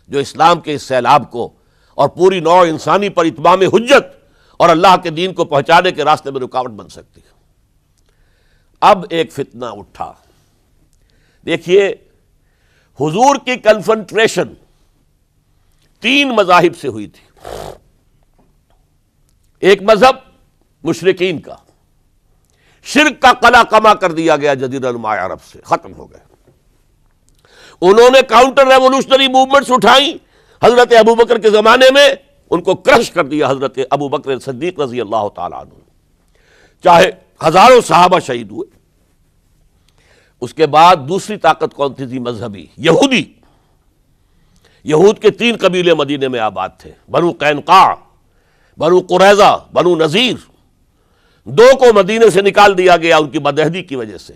جو اسلام کے اس سیلاب کو اور پوری نوع انسانی پر اتمام حجت اور اللہ کے دین کو پہنچانے کے راستے میں رکاوٹ بن سکتی ہے۔ اب ایک فتنہ اٹھا، دیکھیے حضور کی کنفنٹریشن 3 مذاہب سے ہوئی تھی۔ ایک مذہب مشرکین کا، شرک کا قلع کما کر دیا گیا جزیرہ نما عرب سے، ختم ہو گئے۔ انہوں نے کاؤنٹر ریولوشنری موومنٹس اٹھائیں حضرت ابوبکر کے زمانے میں، ان کو کرش کر دیا حضرت ابوبکر صدیق رضی اللہ تعالیٰ عنہ، چاہے ہزاروں صحابہ شہید ہوئے۔ اس کے بعد دوسری طاقت کون تھی مذہبی؟ یہودی۔ یہود کے 3 قبیلے مدینے میں آباد تھے، بنو قینقاع، بنو قریظہ، بنو نذیر۔ 2 کو مدینے سے نکال دیا گیا ان کی بدعہدی کی وجہ سے۔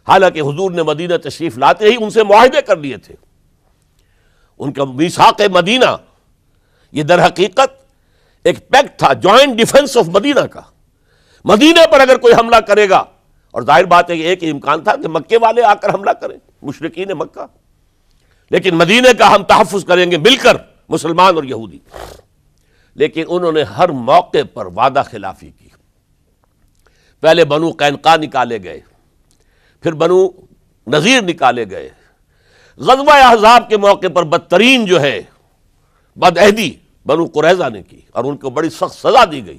حالانکہ حضور نے مدینہ تشریف لاتے ہی ان سے معاہدے کر لیے تھے. ان کا میثاق مدینہ یہ در حقیقت ایک پیکٹ تھا جوائنٹ ڈیفنس آف مدینہ کا. مدینہ پر اگر کوئی حملہ کرے گا، اور ظاہر بات ہے کہ ایک امکان تھا کہ مکے والے آ کر حملہ کریں، مشرکین مکہ، لیکن مدینہ کا ہم تحفظ کریں گے مل کر، مسلمان اور یہودی. لیکن انہوں نے ہر موقع پر وعدہ خلافی کی. پہلے بنو قینقاع نکالے گئے، پھر بنو نذیر نکالے گئے. غزوہ احزاب کے موقع پر بدترین جو ہے بدعہدی بنو قریظہ نے کی، اور ان کو بڑی سخت سزا دی گئی،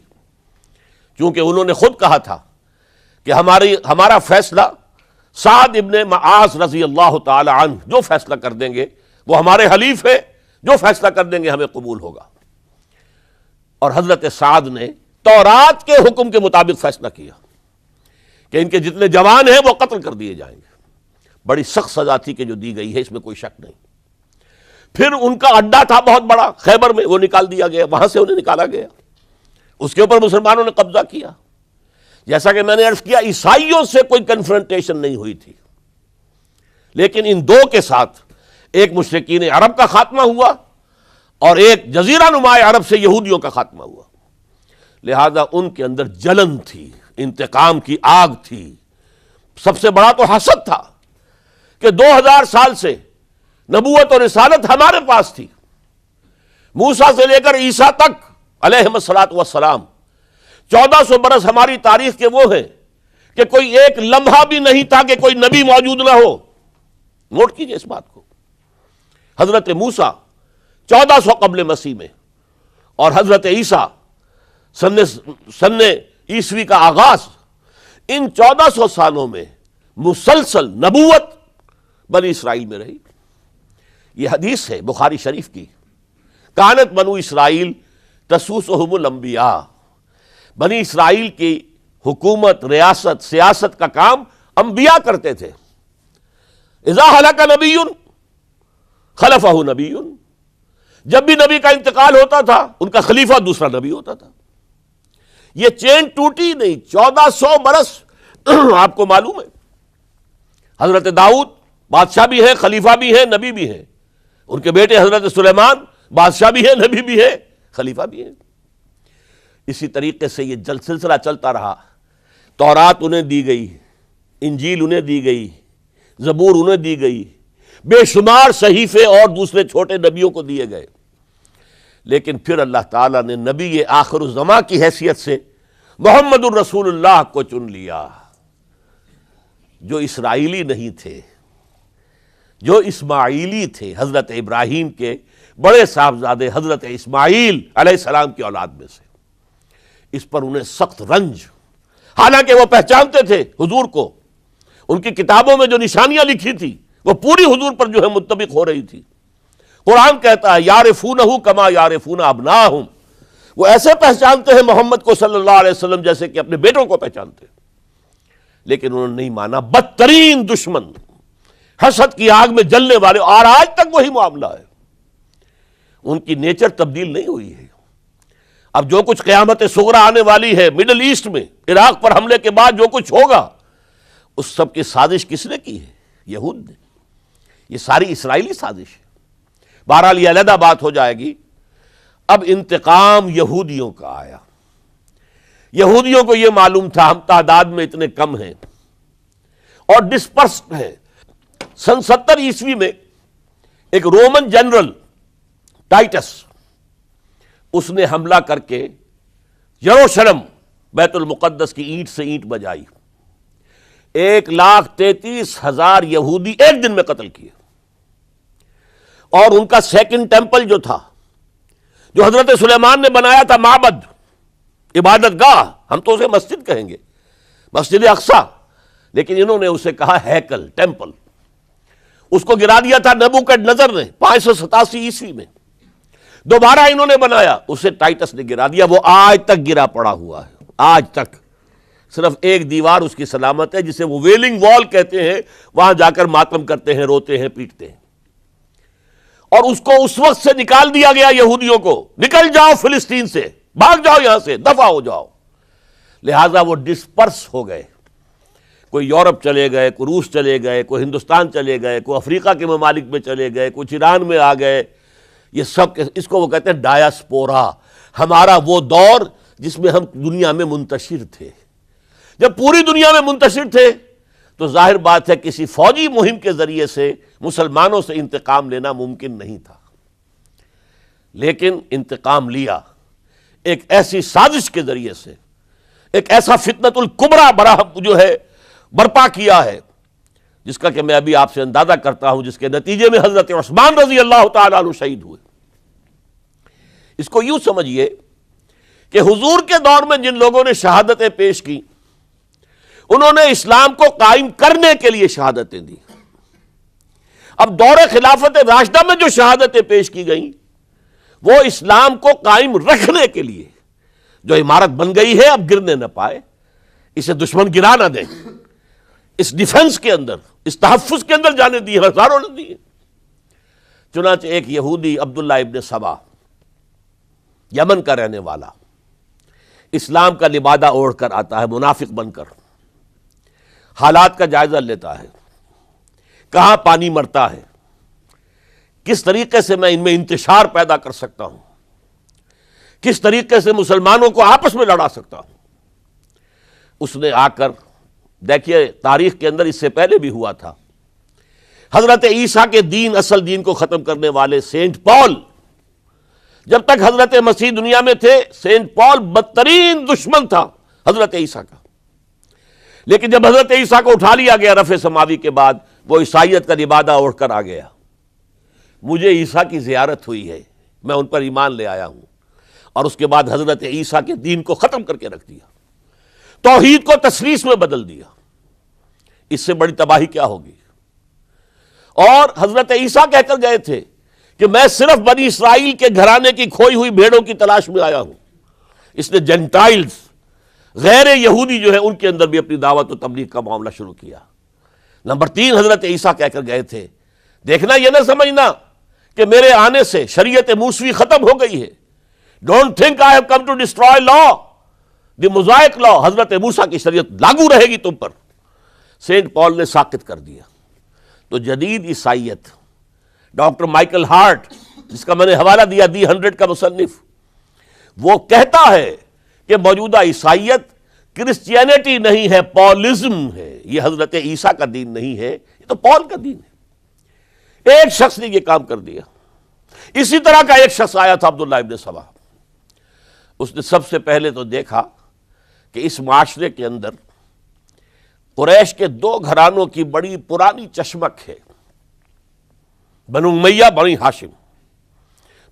چونکہ انہوں نے خود کہا تھا کہ ہمارا فیصلہ سعد ابن معاذ رضی اللہ تعالی عنہ جو فیصلہ کر دیں گے وہ ہمارے حلیف ہے، جو فیصلہ کر دیں گے ہمیں قبول ہوگا. اور حضرت سعد نے تورات کے حکم کے مطابق فیصلہ کیا کہ ان کے جتنے جوان ہیں وہ قتل کر دیے جائیں گے. بڑی سخت سزا تھی کہ جو دی گئی ہے، اس میں کوئی شک نہیں. پھر ان کا اڈا تھا بہت بڑا خیبر میں، وہ نکال دیا گیا، وہاں سے انہیں نکالا گیا. اس کے اوپر مسلمانوں نے قبضہ کیا. جیسا کہ میں نے عرض کیا، عیسائیوں سے کوئی کنفرنٹیشن نہیں ہوئی تھی، لیکن ان دو کے ساتھ ایک مشرکین عرب کا خاتمہ ہوا اور ایک جزیرہ نما عرب سے یہودیوں کا خاتمہ ہوا. لہذا ان کے اندر جلن تھی، انتقام کی آگ تھی. سب سے بڑا تو حسد تھا کہ 2000 سال سے نبوت اور رسالت ہمارے پاس تھی. موسیٰ سے لے کر عیسیٰ تک علیہم الصلاۃ والسلام 1400 برس ہماری تاریخ کے وہ ہیں کہ کوئی ایک لمحہ بھی نہیں تھا کہ کوئی نبی موجود نہ ہو. نوٹ کیجئے اس بات کو. حضرت موسیٰ 1400 قبل مسیح میں اور حضرت عیسیٰ سن عیسوی کا آغاز، ان 1400 سالوں میں مسلسل نبوت بنی اسرائیل میں رہی. یہ حدیث ہے بخاری شریف کی، کانت بنو اسرائیل تسوسہم الانبیاء. بنی اسرائیل کی حکومت، ریاست، سیاست کا کام انبیاء کرتے تھے. اذا ہلک نبی خلفہ نبی، جب بھی نبی کا انتقال ہوتا تھا ان کا خلیفہ دوسرا نبی ہوتا تھا. یہ چین ٹوٹی نہیں. 1400 برس آپ کو معلوم ہے حضرت داؤد بادشاہ بھی ہے، خلیفہ بھی ہے، نبی بھی ہے. ان کے بیٹے حضرت سلیمان بادشاہ بھی ہے، نبی بھی ہے، خلیفہ بھی ہے. اسی طریقے سے یہ سلسلہ چلتا رہا. تورات انہیں دی گئی، انجیل انہیں دی گئی، زبور انہیں دی گئی، بے شمار صحیفے اور دوسرے چھوٹے نبیوں کو دیے گئے. لیکن پھر اللہ تعالیٰ نے نبی آخر الزماں کی حیثیت سے محمد الرسول اللہ کو چن لیا، جو اسرائیلی نہیں تھے، جو اسماعیلی تھے، حضرت ابراہیم کے بڑے صاحبزادے حضرت اسماعیل علیہ السلام کی اولاد میں سے. اس پر انہیں سخت رنج، حالانکہ وہ پہچانتے تھے حضور کو. ان کی کتابوں میں جو نشانیاں لکھی تھی وہ پوری حضور پر جو ہے مطابق ہو رہی تھی. قرآن کہتا ہے یعرفونہ کما یعرفون ابناہم، وہ ایسے پہچانتے ہیں محمد کو صلی اللہ علیہ وسلم جیسے کہ اپنے بیٹوں کو پہچانتے. لیکن انہوں نے نہیں مانا. بدترین دشمن، حسد کی آگ میں جلنے والے، اور آج تک وہی معاملہ ہے. ان کی نیچر تبدیل نہیں ہوئی ہے. اب جو کچھ قیامت صغریٰ آنے والی ہے مڈل ایسٹ میں، عراق پر حملے کے بعد جو کچھ ہوگا، اس سب کی سازش کس نے کی ہے؟ یہود نے. یہ ساری اسرائیلی سازش ہے. بہرحال یہ علیحدہ بات ہو جائے گی. اب انتقام یہودیوں کا آیا. یہودیوں کو یہ معلوم تھا ہم تعداد میں اتنے کم ہیں اور ڈسپرسڈ ہیں. سن 70 عیسوی میں ایک رومن جنرل ٹائٹس، اس نے حملہ کر کے یروشلم بیت المقدس کی اینٹ سے اینٹ بجائی. 1,33,000 یہودی ایک دن میں قتل کیے. اور ان کا سیکنڈ ٹیمپل جو تھا، جو حضرت سلیمان نے بنایا تھا، معبد، عبادت گاہ، ہم تو اسے مسجد کہیں گے، مسجد اقصی، لیکن انہوں نے اسے کہا ہیکل، ٹیمپل. اس کو گرا دیا تھا نبوکڈنضر نے 587 عیسوی میں. دوبارہ انہوں نے بنایا، اسے ٹائٹس نے گرا دیا. وہ آج تک گرا پڑا ہوا ہے. آج تک صرف ایک دیوار اس کی سلامت ہے، جسے وہ ویلنگ وال کہتے ہیں. وہاں جا کر ماتم کرتے ہیں، روتے ہیں، پیٹتے ہیں. اور اس کو اس وقت سے نکال دیا گیا یہودیوں کو، نکل جاؤ فلسطین سے، بھاگ جاؤ یہاں سے، دفع ہو جاؤ. لہذا وہ ڈسپرس ہو گئے. کوئی یورپ چلے گئے، کوئی روس چلے گئے، کوئی ہندوستان چلے گئے، کوئی افریقہ کے ممالک میں چلے گئے، کچھ ایران میں آ گئے. یہ سب اس کو وہ کہتے ہیں ڈایاسپورا، ہمارا وہ دور جس میں ہم دنیا میں منتشر تھے. جب پوری دنیا میں منتشر تھے تو ظاہر بات ہے کسی فوجی مہم کے ذریعے سے مسلمانوں سے انتقام لینا ممکن نہیں تھا، لیکن انتقام لیا ایک ایسی سازش کے ذریعے سے، ایک ایسا فتنۃ الکبریٰ جو ہے برپا کیا ہے، جس کا کہ میں ابھی آپ سے اندازہ کرتا ہوں، جس کے نتیجے میں حضرت عثمان رضی اللہ تعالیٰ عنہ شہید ہوئے. اس کو یوں سمجھیے کہ حضور کے دور میں جن لوگوں نے شہادتیں پیش کی، انہوں نے اسلام کو قائم کرنے کے لیے شہادتیں دی. اب دور خلافت راشدہ میں جو شہادتیں پیش کی گئیں وہ اسلام کو قائم رکھنے کے لیے، جو عمارت بن گئی ہے اب گرنے نہ پائے، اسے دشمن گرا نہ دیں، اس ڈیفنس کے اندر، اس تحفظ کے اندر جانے دی، ہزاروں نے دی. چنانچہ ایک یہودی عبداللہ ابن سبا، یمن کا رہنے والا، اسلام کا لبادہ اوڑھ کر آتا ہے منافق بن کر، حالات کا جائزہ لیتا ہے، کہاں پانی مرتا ہے، کس طریقے سے میں ان میں انتشار پیدا کر سکتا ہوں، کس طریقے سے مسلمانوں کو آپس میں لڑا سکتا ہوں. اس نے آ کر دیکھیے تاریخ کے اندر اس سے پہلے بھی ہوا تھا، حضرت عیسیٰ کے دین، اصل دین کو ختم کرنے والے سینٹ پال، جب تک حضرت مسیح دنیا میں تھے سینٹ پال بدترین دشمن تھا حضرت عیسیٰ کا. لیکن جب حضرت عیسیٰ کو اٹھا لیا گیا رفع سماوی کے بعد، وہ عیسائیت کا لبادہ اوڑھ کر آ گیا. مجھے عیسیٰ کی زیارت ہوئی ہے، میں ان پر ایمان لے آیا ہوں، اور اس کے بعد حضرت عیسیٰ کے دین کو ختم کر کے رکھ دیا، توحید کو تثلیث میں بدل دیا. اس سے بڑی تباہی کیا ہوگی؟ اور حضرت عیسیٰ کہہ کر گئے تھے کہ میں صرف بنی اسرائیل کے گھرانے کی کھوئی ہوئی بھیڑوں کی تلاش میں آیا ہوں. اس نے جینٹائلز، غیر یہودی جو ہے، ان کے اندر بھی اپنی دعوت و تبلیغ کا معاملہ شروع کیا. نمبر 3 حضرت عیسیٰ کہہ کر گئے تھے، دیکھنا یہ نہ سمجھنا کہ میرے آنے سے شریعت موسوی ختم ہو گئی ہے. Don't think I have come to destroy law, the Mosaic law, حضرت موسیٰ کی شریعت لاگو رہے گی تم پر. سینٹ پال نے ساکت کر دیا. تو جدید عیسائیت، ڈاکٹر مائیکل ہارٹ، جس کا میں نے حوالہ دیا دی 100 کا مصنف، وہ کہتا ہے کہ موجودہ عیسائیت کرسچینٹی نہیں ہے، پالزم ہے. یہ حضرت عیسیٰ کا دین نہیں ہے، یہ تو پال کا دین ہے. ایک شخص نے یہ کام کر دیا. اسی طرح کا ایک شخص آیا تھا عبداللہ ابن سبا. اس نے سب سے پہلے تو دیکھا کہ اس معاشرے کے اندر قریش کے 2 گھرانوں کی بڑی پرانی چشمک ہے، بنو امیہ، بنی ہاشم.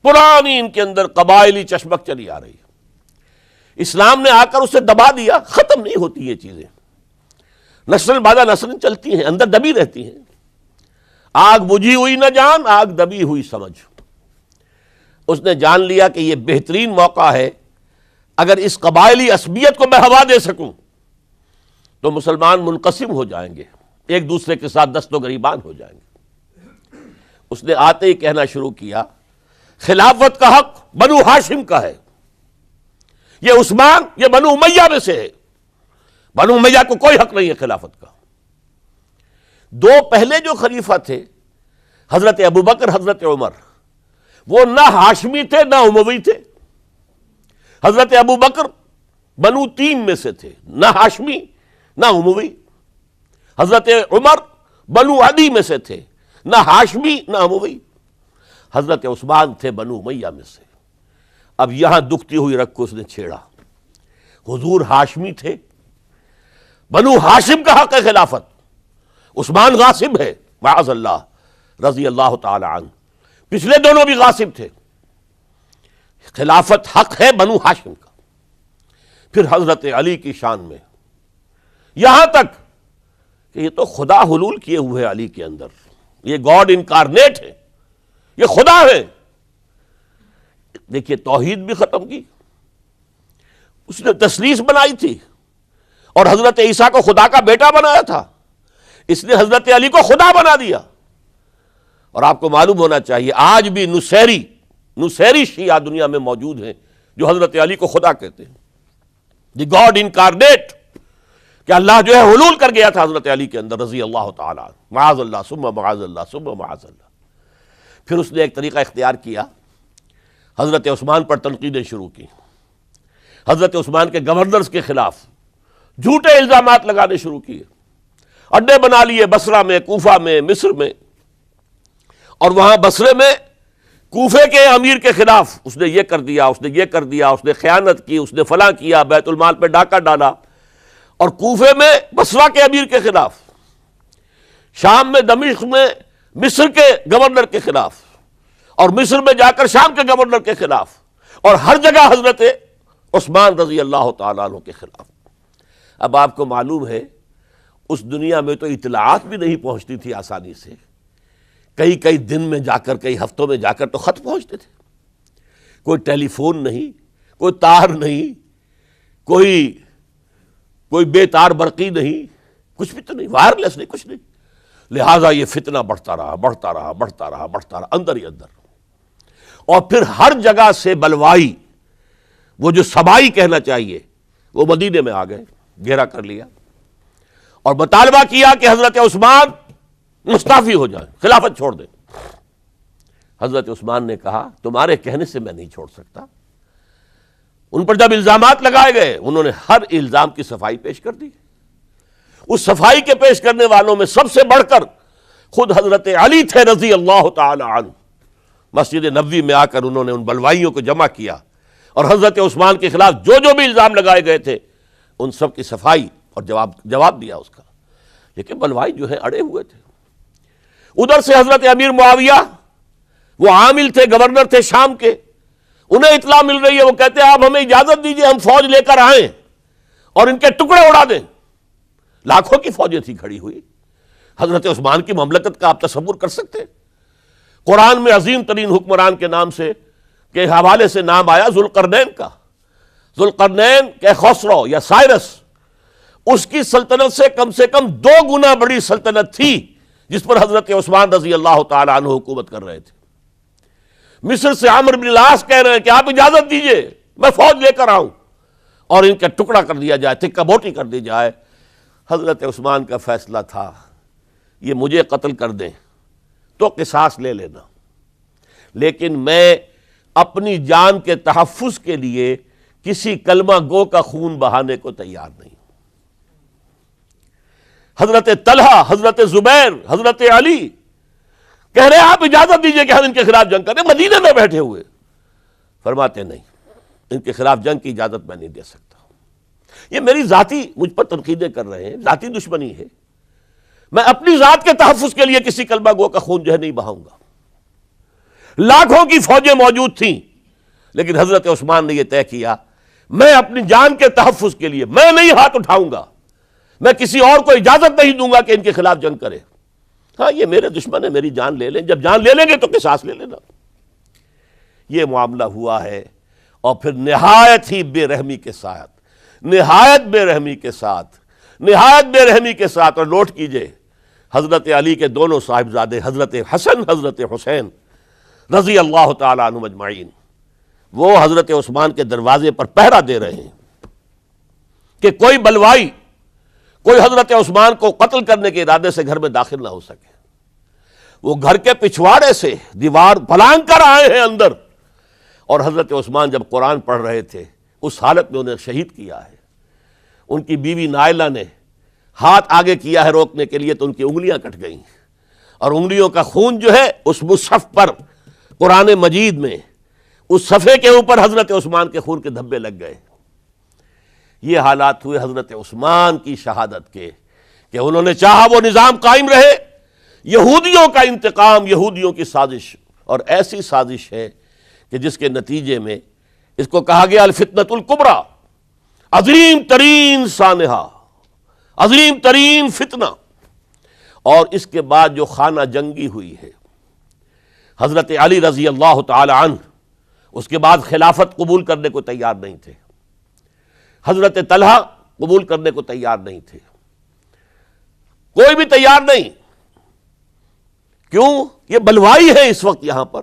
پرانی ان کے اندر قبائلی چشمک چلی آ رہی ہے. اسلام نے آ کر اسے دبا دیا. ختم نہیں ہوتی یہ چیزیں، نسل بعد نسل چلتی ہیں، اندر دبی رہتی ہیں. آگ بجھی ہوئی نہ جان، آگ دبی ہوئی سمجھ. اس نے جان لیا کہ یہ بہترین موقع ہے، اگر اس قبائلی عصبیت کو میں ہوا دے سکوں تو مسلمان منقسم ہو جائیں گے، ایک دوسرے کے ساتھ دست و گریبان ہو جائیں گے. اس نے آتے ہی کہنا شروع کیا، خلافت کا حق بنو ہاشم کا ہے. یہ عثمان، یہ بنو امیہ میں سے ہے، بنو امیہ کو کوئی حق نہیں ہے خلافت کا. 2 پہلے جو خلیفہ تھے، حضرت ابوبکر، حضرت عمر، وہ نہ ہاشمی تھے نہ اموی تھے. حضرت ابوبکر بنو تیم میں سے تھے، نہ ہاشمی نہ اموی. حضرت عمر بنو عدی میں سے تھے، نہ ہاشمی نہ اموی. حضرت عثمان تھے بنو امیہ میں سے. اب یہاں دکھتی ہوئی رگ کو اس نے چھیڑا. حضور ہاشمی تھے، بنو ہاشم کا حق ہے خلافت. عثمان غاصب ہے معاذ اللہ رضی اللہ تعالی عنہ. پچھلے دونوں بھی غاصب تھے. خلافت حق ہے بنو ہاشم کا. پھر حضرت علی کی شان میں یہاں تک کہ یہ تو خدا حلول کیے ہوئے ہیں علی کے اندر، یہ گاڈ انکارنیٹ ہے، یہ خدا ہے. دیکھیے توحید بھی ختم کی، اس نے تثلیث بنائی تھی، اور حضرت عیسیٰ کو خدا کا بیٹا بنایا تھا. اس نے حضرت علی کو خدا بنا دیا. اور آپ کو معلوم ہونا چاہیے آج بھی نصیری شیعہ دنیا میں موجود ہیں جو حضرت علی کو خدا کہتے ہیں. دی گاڈ انکارنیٹ، کہ اللہ جو ہے حلول کر گیا تھا حضرت علی کے اندر رضی اللہ تعالیٰ عنہ، معاذ اللہ ثم معاذ اللہ ثم معاذ اللہ۔ پھر اس نے ایک طریقہ اختیار کیا، حضرت عثمان پر تنقیدیں شروع کی، حضرت عثمان کے گورنرز کے خلاف جھوٹے الزامات لگانے شروع کیے، اڈے بنا لیے بصرہ میں، کوفہ میں، مصر میں، اور وہاں بصرے میں کوفے کے امیر کے خلاف اس نے یہ کر دیا، اس نے یہ کر دیا، اس نے خیانت کی، اس نے فلاں کیا، بیت المال پہ ڈاکہ ڈالا، اور کوفے میں بصرہ کے امیر کے خلاف، شام میں دمشق میں مصر کے گورنر کے خلاف، اور مصر میں جا کر شام کے گورنر کے خلاف، اور ہر جگہ حضرت عثمان رضی اللہ تعالیٰ عنہ کے خلاف۔ اب آپ کو معلوم ہے اس دنیا میں تو اطلاعات بھی نہیں پہنچتی تھی آسانی سے، کئی دن میں جا کر، کئی ہفتوں میں جا کر تو خط پہنچتے تھے، کوئی ٹیلی فون نہیں، کوئی تار نہیں، کوئی بے تار برقی نہیں، کچھ بھی تو نہیں، وائرلیس نہیں، کچھ نہیں، لہٰذا یہ فتنہ بڑھتا رہا اندر ہی اندر، اور پھر ہر جگہ سے بلوائی، وہ جو سبائی کہنا چاہیے، وہ مدینے میں آ گئے، گھیرا کر لیا اور مطالبہ کیا کہ حضرت عثمان مستعفی ہو جائیں، خلافت چھوڑ دیں۔ حضرت عثمان نے کہا تمہارے کہنے سے میں نہیں چھوڑ سکتا۔ ان پر جب الزامات لگائے گئے انہوں نے ہر الزام کی صفائی پیش کر دی۔ اس صفائی کے پیش کرنے والوں میں سب سے بڑھ کر خود حضرت علی تھے رضی اللہ تعالی عنہ۔ مسجد نبوی میں آ کر انہوں نے ان بلوائیوں کو جمع کیا اور حضرت عثمان کے خلاف جو بھی الزام لگائے گئے تھے ان سب کی صفائی اور جواب دیا اس کا، لیکن بلوائی جو ہے اڑے ہوئے تھے۔ ادھر سے حضرت امیر معاویہ، وہ عامل تھے، گورنر تھے شام کے، انہیں اطلاع مل رہی ہے، وہ کہتے ہیں آپ ہمیں اجازت دیجئے ہم فوج لے کر آئیں اور ان کے ٹکڑے اڑا دیں۔ لاکھوں کی فوجیں تھی کھڑی ہوئی، حضرت عثمان کی مملکت کا آپ تصور کر سکتے ہیں؟ قرآن میں عظیم ترین حکمران کے نام سے کے حوالے سے نام آیا ذوالقرنین کا۔ ذوالقرنین کے خسرو یا سائرس، اس کی سلطنت سے کم 2 گنا بڑی سلطنت تھی جس پر حضرت عثمان رضی اللہ تعالی عنہ حکومت کر رہے تھے۔ مصر سے عمرو بن العاص کہہ رہے ہیں کہ آپ اجازت دیجئے میں فوج لے کر آؤں اور ان کا ٹکڑا کر دیا جائے، تکہ بوٹی کر دی جائے۔ حضرت عثمان کا فیصلہ تھا یہ مجھے قتل کر دیں تو قصاص لے لینا، لیکن میں اپنی جان کے تحفظ کے لیے کسی کلمہ گو کا خون بہانے کو تیار نہیں۔ حضرت طلحہ، حضرت زبیر، حضرت علی کہہ رہے ہیں آپ اجازت دیجئے کہ ہم ان کے خلاف جنگ کریں، مدینے میں بیٹھے ہوئے، فرماتے نہیں، ان کے خلاف جنگ کی اجازت میں نہیں دے سکتا۔ یہ میری ذاتی، مجھ پر تنقیدیں کر رہے ہیں، ذاتی دشمنی ہے، میں اپنی ذات کے تحفظ کے لیے کسی کلمہ گو کا خون جو ہے نہیں بہاؤں گا۔ لاکھوں کی فوجیں موجود تھیں، لیکن حضرت عثمان نے یہ طے کیا میں اپنی جان کے تحفظ کے لیے میں نہیں ہاتھ اٹھاؤں گا، میں کسی اور کو اجازت نہیں دوں گا کہ ان کے خلاف جنگ کرے۔ ہاں یہ میرے دشمن ہے، میری جان لے لیں، جب جان لے لیں گے تو قصاص لے لینا۔ یہ معاملہ ہوا ہے، اور پھر نہایت ہی بے رحمی کے ساتھ، نہایت بے رحمی کے ساتھ، اور نوٹ کیجئے حضرت علی کے دونوں صاحبزادے حضرت حسن، حضرت حسین رضی اللہ تعالیٰ عنہم اجمعین، وہ حضرت عثمان کے دروازے پر پہرا دے رہے ہیں کہ کوئی بلوائی، کوئی حضرت عثمان کو قتل کرنے کے ارادے سے گھر میں داخل نہ ہو سکے۔ وہ گھر کے پچھواڑے سے دیوار پھلانگ کر آئے ہیں اندر، اور حضرت عثمان جب قرآن پڑھ رہے تھے اس حالت میں انہیں شہید کیا ہے۔ ان کی بیوی نائلہ نے ہاتھ آگے کیا ہے روکنے کے لیے تو ان کی انگلیاں کٹ گئیں، اور انگلیوں کا خون جو ہے اس مصحف پر، قرآن مجید میں اس صفحے کے اوپر حضرت عثمان کے خون کے دھبے لگ گئے۔ یہ حالات ہوئے حضرت عثمان کی شہادت کے، کہ انہوں نے چاہا وہ نظام قائم رہے۔ یہودیوں کا انتقام، یہودیوں کی سازش، اور ایسی سازش ہے کہ جس کے نتیجے میں اس کو کہا گیا الفتنۃ الکبریٰ، عظیم ترین سانحہ، عظیم ترین فتنہ۔ اور اس کے بعد جو خانہ جنگی ہوئی ہے، حضرت علی رضی اللہ تعالی عنہ اس کے بعد خلافت قبول کرنے کو تیار نہیں تھے، حضرت طلحہ قبول کرنے کو تیار نہیں تھے، کوئی بھی تیار نہیں۔ کیوں؟ یہ بلوائی ہے اس وقت یہاں پر،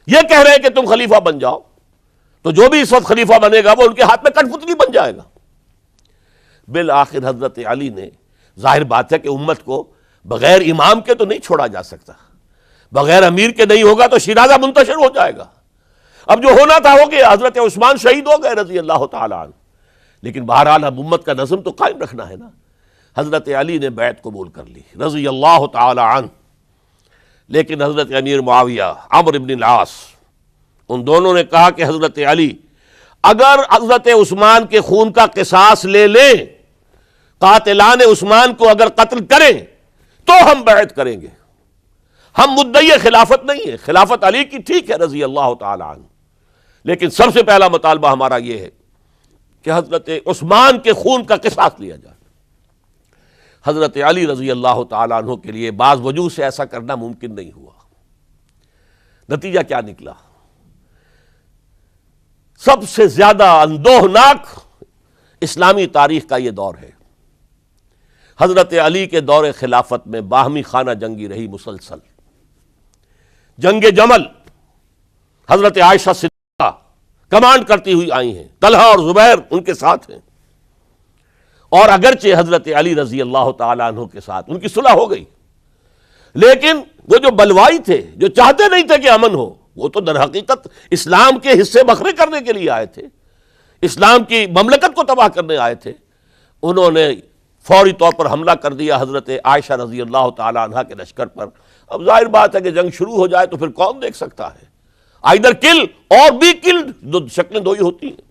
یہ کہہ رہے ہیں کہ تم خلیفہ بن جاؤ، تو جو بھی اس وقت خلیفہ بنے گا وہ ان کے ہاتھ میں کٹ پتلی بن جائے گا۔ بالآخر حضرت علی نے، ظاہر بات ہے کہ امت کو بغیر امام کے تو نہیں چھوڑا جا سکتا، بغیر امیر کے نہیں ہوگا تو شیرازہ منتشر ہو جائے گا۔ اب جو ہونا تھا ہو گیا، حضرت عثمان شہید ہو گئے رضی اللہ تعالی عنہ، لیکن بہرحال اب امت کا نظم تو قائم رکھنا ہے نا۔ حضرت علی نے بیعت قبول کر لی رضی اللہ تعالی عنہ، لیکن حضرت امیر معاویہ، عمرو بن العاص، ان دونوں نے کہا کہ حضرت علی اگر حضرت عثمان کے خون کا قصاص لے لیں، قاتلان عثمان کو اگر قتل کریں تو ہم بیعت کریں گے، ہم مدعی خلافت نہیں ہے، خلافت علی کی ٹھیک ہے رضی اللہ تعالی عنہ، لیکن سب سے پہلا مطالبہ ہمارا یہ ہے کہ حضرت عثمان کے خون کا قصاص لیا جائے۔ حضرت علی رضی اللہ تعالیٰ عنہ کے لیے بعض وجوہ سے ایسا کرنا ممکن نہیں ہوا۔ نتیجہ کیا نکلا؟ سب سے زیادہ اندوہناک اسلامی تاریخ کا یہ دور ہے۔ حضرت علی کے دور خلافت میں باہمی خانہ جنگی رہی مسلسل۔ جنگ جمل حضرت عائشہ صدیقہ کمانڈ کرتی ہوئی آئی ہیں، طلحہ اور زبیر ان کے ساتھ ہیں، اور اگرچہ حضرت علی رضی اللہ تعالیٰ عنہ کے ساتھ ان کی صلح ہو گئی، لیکن وہ جو بلوائی تھے، جو چاہتے نہیں تھے کہ امن ہو، وہ تو در حقیقت اسلام کے حصے بکھرے کرنے کے لیے آئے تھے، اسلام کی مملکت کو تباہ کرنے آئے تھے۔ انہوں نے فوری طور پر حملہ کر دیا حضرت عائشہ رضی اللہ تعالیٰ عنہ کے لشکر پر۔ اب ظاہر بات ہے کہ جنگ شروع ہو جائے تو پھر کون دیکھ سکتا ہے، آئدر کل اور بی کلڈ، دو شکلیں دو ہی ہوتی ہیں۔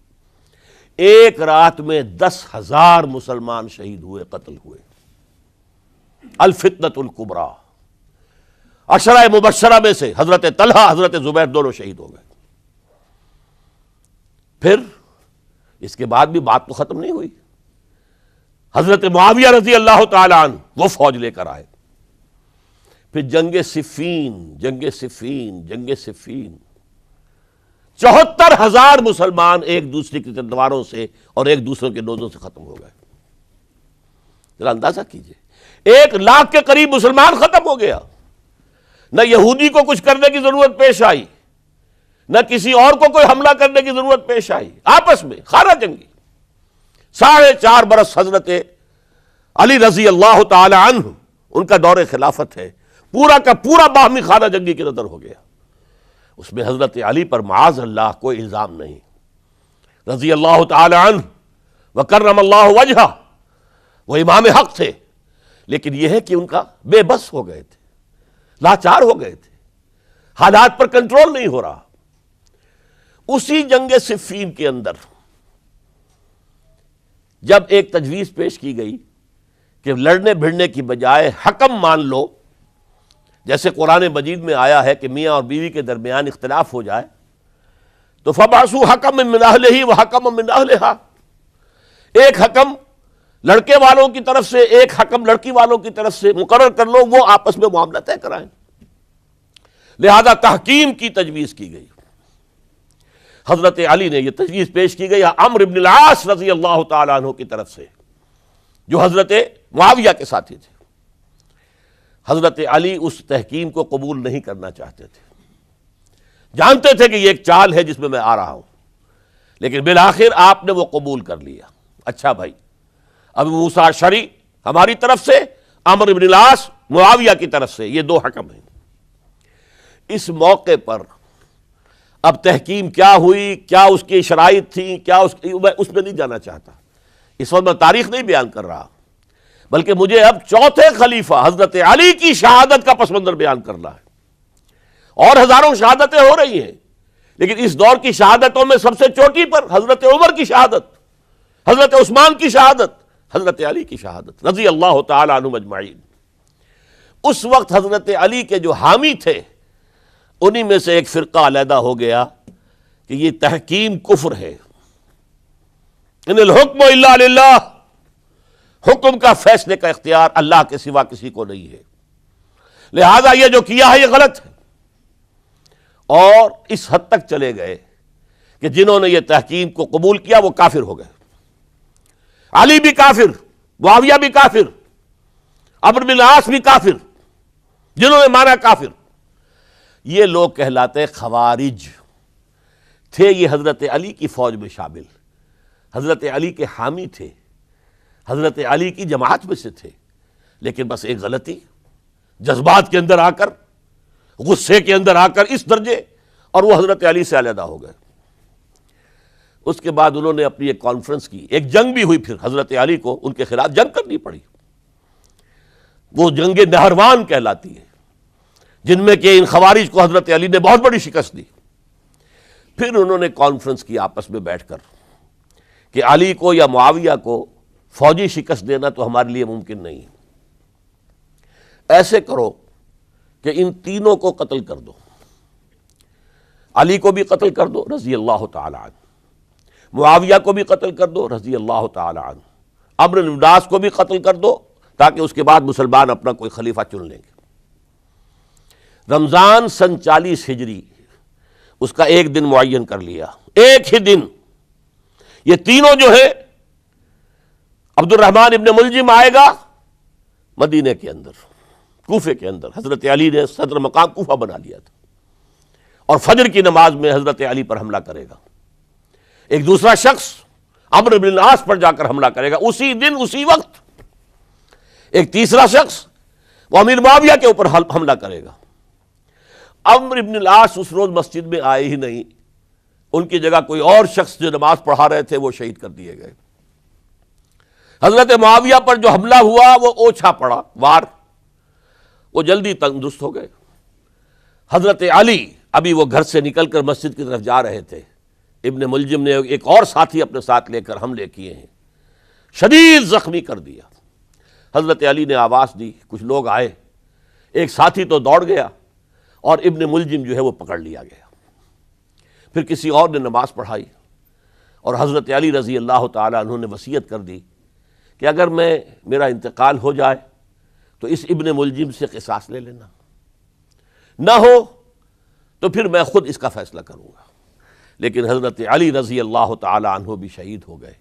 ایک رات میں 10,000 مسلمان شہید ہوئے، قتل ہوئے۔ الفتنۃ الکبریٰ، عشرہ مبشرہ میں سے حضرت طلحہ، حضرت زبیر دونوں شہید ہو گئے۔ پھر اس کے بعد بھی بات تو ختم نہیں ہوئی۔ حضرت معاویہ رضی اللہ تعالی عنہ وہ فوج لے کر آئے۔ پھر جنگ صفین 74,000 مسلمان ایک دوسرے کی تلواروں سے اور ایک دوسرے کے نیزوں سے ختم ہو گئے۔ ذرا اندازہ کیجئے، 1,00,000 کے قریب مسلمان ختم ہو گیا۔ نہ یہودی کو کچھ کرنے کی ضرورت پیش آئی، نہ کسی اور کو کوئی حملہ کرنے کی ضرورت پیش آئی، آپس میں خانہ جنگی۔ 4.5 برس حضرت علی رضی اللہ تعالی عنہ ان کا دور خلافت ہے، پورا کا پورا باہمی خانہ جنگی کی نظر ہو گیا۔ اس میں حضرت علی پر معاذ اللہ کوئی الزام نہیں، رضی اللہ تعالی عنہ وکرم اللہ وجہہ، وہ امام حق تھے، لیکن یہ ہے کہ ان کا بے بس ہو گئے تھے، لاچار ہو گئے تھے، حالات پر کنٹرول نہیں ہو رہا۔ اسی جنگ صفین کے اندر جب ایک تجویز پیش کی گئی کہ لڑنے بھڑنے کی بجائے حکم مان لو، جیسے قرآن مجید میں آیا ہے کہ میاں اور بیوی کے درمیان اختلاف ہو جائے تو فَبَعْثُوا حَكَمًا مِّنْ أَهْلِهِ وَحَكَمًا مِّنْ أَهْلِهَا، ایک حکم لڑکے والوں کی طرف سے، ایک حکم لڑکی والوں کی طرف سے مقرر کر لو، وہ آپس میں معاملہ طے کرائیں۔ لہذا تحکیم کی تجویز کی گئی۔ حضرت علی نے یہ تجویز پیش کی گئی عمرو بن العاص رضی اللہ تعالیٰ عنہ کی طرف سے، جو حضرت معاویہ کے ساتھی تھے۔ حضرت علی اس تحکیم کو قبول نہیں کرنا چاہتے تھے، جانتے تھے کہ یہ ایک چال ہے جس میں میں آ رہا ہوں، لیکن بالآخر آپ نے وہ قبول کر لیا۔ اچھا بھائی، ابو موسیٰ اشعری ہماری طرف سے، عمرو بن العاص معاویہ کی طرف سے، یہ دو حکم ہیں۔ اس موقع پر اب تحکیم کیا ہوئی، کیا اس کی شرائط تھیں، کیا میں اس میں نہیں جانا چاہتا، اس وقت میں تاریخ نہیں بیان کر رہا، بلکہ مجھے اب چوتھے خلیفہ حضرت علی کی شہادت کا پس منظر بیان کرنا ہے۔ اور ہزاروں شہادتیں ہو رہی ہیں، لیکن اس دور کی شہادتوں میں سب سے چوٹی پر حضرت عمر کی شہادت، حضرت عثمان کی شہادت، حضرت علی کی شہادت رضی اللہ تعالی عنہم اجمعین۔ اس وقت حضرت علی کے جو حامی تھے، انہی میں سے ایک فرقہ علیحدہ ہو گیا کہ یہ تحکیم کفر ہے، ان الحکم الا للہ، حکم کا فیصلے کا اختیار اللہ کے سوا کسی کو نہیں ہے، لہذا یہ جو کیا ہے یہ غلط ہے۔ اور اس حد تک چلے گئے کہ جنہوں نے یہ تحکیم کو قبول کیا وہ کافر ہو گئے، علی بھی کافر، معاویہ بھی کافر، عمرو بن العاص بھی کافر، جنہوں نے مانا کافر۔ یہ لوگ کہلاتے خوارج تھے، یہ حضرت علی کی فوج میں شامل، حضرت علی کے حامی تھے، حضرت علی کی جماعت میں سے تھے، لیکن بس ایک غلطی، جذبات کے اندر آ کر، غصے کے اندر آ کر اس درجے، اور وہ حضرت علی سے علیحدہ ہو گئے۔ اس کے بعد انہوں نے اپنی ایک کانفرنس کی، ایک جنگ بھی ہوئی، پھر حضرت علی کو ان کے خلاف جنگ کرنی پڑی، وہ جنگ نہروان کہلاتی ہے، جن میں کہ ان خوارج کو حضرت علی نے بہت بڑی شکست دی۔ پھر انہوں نے کانفرنس کی آپس میں بیٹھ کر کہ علی کو یا معاویہ کو فوجی شکست دینا تو ہمارے لیے ممکن نہیں ہے، ایسے کرو کہ ان تینوں کو قتل کر دو، علی کو بھی قتل کر دو رضی اللہ تعالی عنہ، معاویہ کو بھی قتل کر دو رضی اللہ تعالی عنہ، عمرو بن العاص کو بھی قتل کر دو، تاکہ اس کے بعد مسلمان اپنا کوئی خلیفہ چن لیں گے۔ رمضان سن 40 ہجری اس کا ایک دن معین کر لیا، ایک ہی دن یہ تینوں جو ہے، عبد الرحمن ابن ملجم آئے گا مدینے کے اندر، کوفے کے اندر، حضرت علی نے صدر مقام کوفہ بنا لیا تھا، اور فجر کی نماز میں حضرت علی پر حملہ کرے گا۔ ایک دوسرا شخص عمرو بن العاص پر جا کر حملہ کرے گا اسی دن اسی وقت۔ ایک تیسرا شخص وہ امیر معاویہ کے اوپر حملہ کرے گا۔ عمرو بن العاص اس روز مسجد میں آئے ہی نہیں، ان کی جگہ کوئی اور شخص جو نماز پڑھا رہے تھے وہ شہید کر دیے گئے۔ حضرت معاویہ پر جو حملہ ہوا وہ اوچھا پڑا وار، وہ جلدی تندرست ہو گئے۔ حضرت علی ابھی وہ گھر سے نکل کر مسجد کی طرف جا رہے تھے، ابن ملجم نے ایک اور ساتھی اپنے ساتھ لے کر حملے کیے ہیں، شدید زخمی کر دیا۔ حضرت علی نے آواز دی، کچھ لوگ آئے، ایک ساتھی تو دوڑ گیا اور ابن ملجم جو ہے وہ پکڑ لیا گیا۔ پھر کسی اور نے نماز پڑھائی، اور حضرت علی رضی اللہ تعالیٰ عنہ نے وصیت کر دی کہ اگر میرا انتقال ہو جائے تو اس ابن ملجم سے قصاص لے لینا، نہ ہو تو پھر میں خود اس کا فیصلہ کروں گا۔ لیکن حضرت علی رضی اللہ تعالی عنہ بھی شہید ہو گئے۔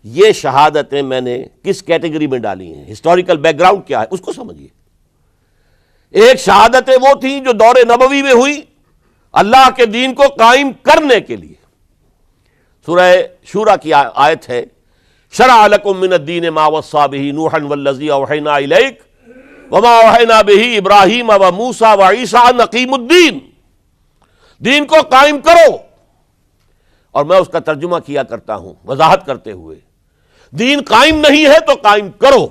یہ شہادتیں میں نے کس کیٹیگری میں ڈالی ہیں، ہسٹوریکل بیک گراؤنڈ کیا ہے اس کو سمجھیے۔ ایک شہادتیں وہ تھیں جو دور نبوی میں ہوئی اللہ کے دین کو قائم کرنے کے لیے۔ سورہ شورى کی آیت ہے، شرع لکم من الدین ما وصى به نوحا والذی اوحینا الیک وما اوحینا به ابراہیم وموسیٰ وعیسیٰ ان اقیموا الدین، دین کو قائم کرو۔ اور میں اس کا ترجمہ کیا کرتا ہوں وضاحت کرتے ہوئے، دین قائم نہیں ہے تو قائم کرو،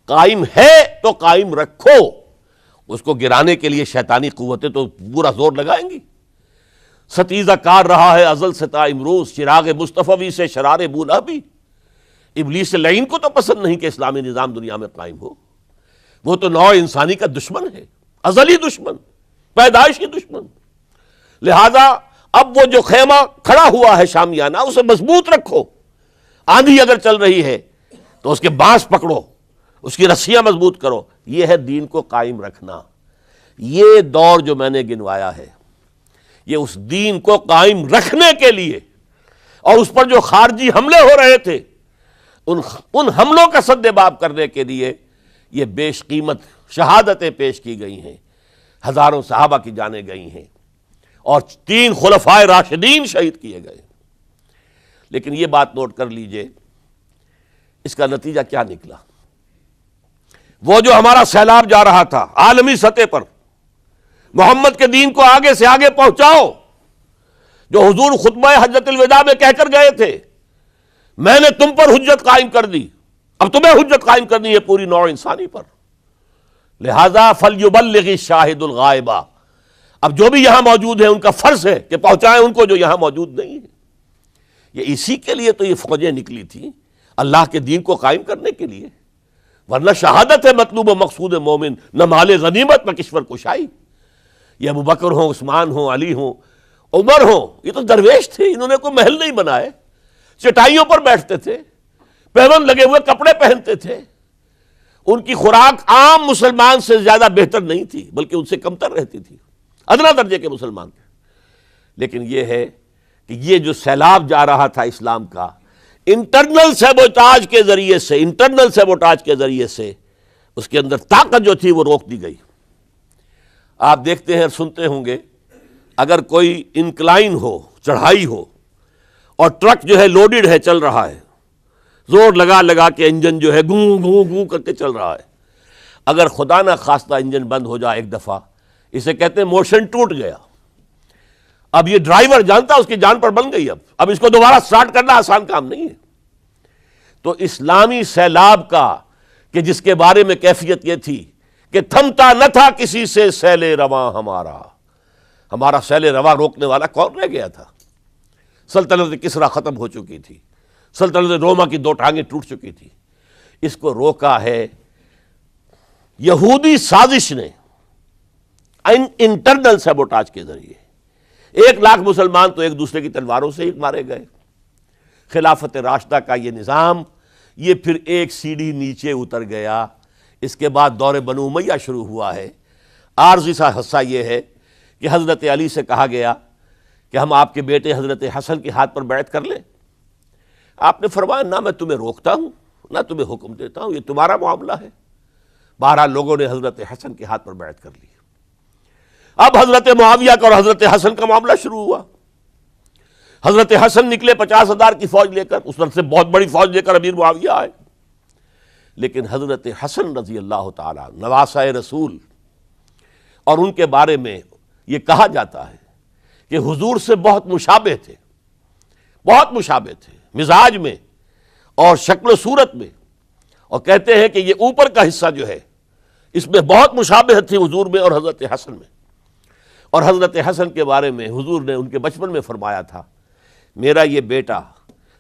قائم ہے تو قائم رکھو۔ اس کو گرانے کے لیے شیطانی قوتیں تو پورا زور لگائیں گی۔ ستیزہ کار رہا ہے ازل سے تا امروز، چراغ مصطفی سے شرار بولابی۔ ابلیس لعین کو تو پسند نہیں کہ اسلامی نظام دنیا میں قائم ہو، وہ تو نوع انسانی کا دشمن ہے، ازلی دشمن، پیدائشی دشمن۔ لہذا اب وہ جو خیمہ کھڑا ہوا ہے شامیانہ، اسے مضبوط رکھو۔ آندھی اگر چل رہی ہے تو اس کے بانس پکڑو، اس کی رسیاں مضبوط کرو۔ یہ ہے دین کو قائم رکھنا۔ یہ دور جو میں نے گنوایا ہے یہ اس دین کو قائم رکھنے کے لیے، اور اس پر جو خارجی حملے ہو رہے تھے ان حملوں کا سد باب کرنے کے لیے یہ بیش قیمت شہادتیں پیش کی گئی ہیں، ہزاروں صحابہ کی جانیں گئی ہیں، اور 3 خلفائے راشدین شہید کیے گئے۔ لیکن یہ بات نوٹ کر لیجئے، اس کا نتیجہ کیا نکلا؟ وہ جو ہمارا سیلاب جا رہا تھا عالمی سطح پر، محمد کے دین کو آگے سے آگے پہنچاؤ، جو حضور خطبہ حجۃ الوداع میں کہہ کر گئے تھے، میں نے تم پر حجت قائم کر دی، اب تمہیں حجت قائم کرنی ہے پوری نوع انسانی پر، لہذا فلیبلغ الشاہد الغائب۔ اب جو بھی یہاں موجود ہیں ان کا فرض ہے کہ پہنچائیں ان کو جو یہاں موجود نہیں ہے۔ یہ اسی کے لیے تو یہ فوجیں نکلی تھیں، اللہ کے دین کو قائم کرنے کے لیے، ورنہ شہادت ہے مطلوب و مقصود مومن، نہ مال غنیمت نہ کشور کشائی۔ یہ ابو بکر ہوں، عثمان ہوں، علی ہوں، عمر ہوں، یہ تو درویش تھے، انہوں نے کوئی محل نہیں بنائے، چٹائیوں پر بیٹھتے تھے، پیون لگے ہوئے کپڑے پہنتے تھے، ان کی خوراک عام مسلمان سے زیادہ بہتر نہیں تھی بلکہ ان سے کمتر رہتی تھی، ادنا درجے کے مسلمان تھے۔ لیکن یہ ہے کہ یہ جو سیلاب جا رہا تھا اسلام کا، انٹرنل سیبوٹاج کے ذریعے سے اس کے اندر طاقت جو تھی وہ روک دی گئی۔ آپ دیکھتے ہیں اور سنتے ہوں گے، اگر کوئی انکلائن ہو، چڑھائی ہو، اور ٹرک جو ہے لوڈڈ ہے، چل رہا ہے، زور لگا لگا کے انجن جو ہے گوں گوں گوں کر کے چل رہا ہے. اگر خدا نہ خواستہ انجن بند ہو جائے ایک دفعہ، اسے کہتے ہیں موشن ٹوٹ گیا. اب یہ ڈرائیور جانتا اس کی جان پر بن گئی. اب اس کو دوبارہ سٹارٹ کرنا آسان کام نہیں ہے. تو اسلامی سیلاب کا کہ جس کے بارے میں کیفیت یہ تھی کہ تھمتا نہ تھا کسی سے سیل رواں ہمارا سیل رواں روکنے والا کون رہ گیا تھا؟ سلطنت کسریٰ ختم ہو چکی تھی، سلطنت روما کی 2 ٹانگیں ٹوٹ چکی تھی. اس کو روکا ہے یہودی سازش نے انٹرنل سیبوٹاج کے ذریعے. 1 لاکھ مسلمان تو ایک دوسرے کی تلواروں سے ہی مارے گئے. خلافت راشدہ کا یہ نظام یہ پھر ایک سیڑھی نیچے اتر گیا. اس کے بعد دور بنو امیہ شروع ہوا ہے. عارضی سا حصہ یہ ہے کہ حضرت علی سے کہا گیا کہ ہم آپ کے بیٹے حضرت حسن کے ہاتھ پر بیعت کر لیں. آپ نے فرمایا نہ میں تمہیں روکتا ہوں نہ تمہیں حکم دیتا ہوں، یہ تمہارا معاملہ ہے. بہرحال لوگوں نے حضرت حسن کے ہاتھ پر بیعت کر لی. اب حضرت معاویہ کا اور حضرت حسن کا معاملہ شروع ہوا. حضرت حسن نکلے 50,000 کی فوج لے کر، اس وقت سے بہت بڑی فوج لے کر امیر معاویہ آئے. لیکن حضرت حسن رضی اللہ تعالیٰ نواسۂ رسول، اور ان کے بارے میں یہ کہا جاتا ہے کہ حضور سے بہت مشابہ تھے، بہت مشابہ تھے مزاج میں اور شکل و صورت میں. اور کہتے ہیں کہ یہ اوپر کا حصہ جو ہے اس میں بہت مشابہت تھی حضور میں اور حضرت حسن میں. اور حضرت حسن کے بارے میں حضور نے ان کے بچپن میں فرمایا تھا میرا یہ بیٹا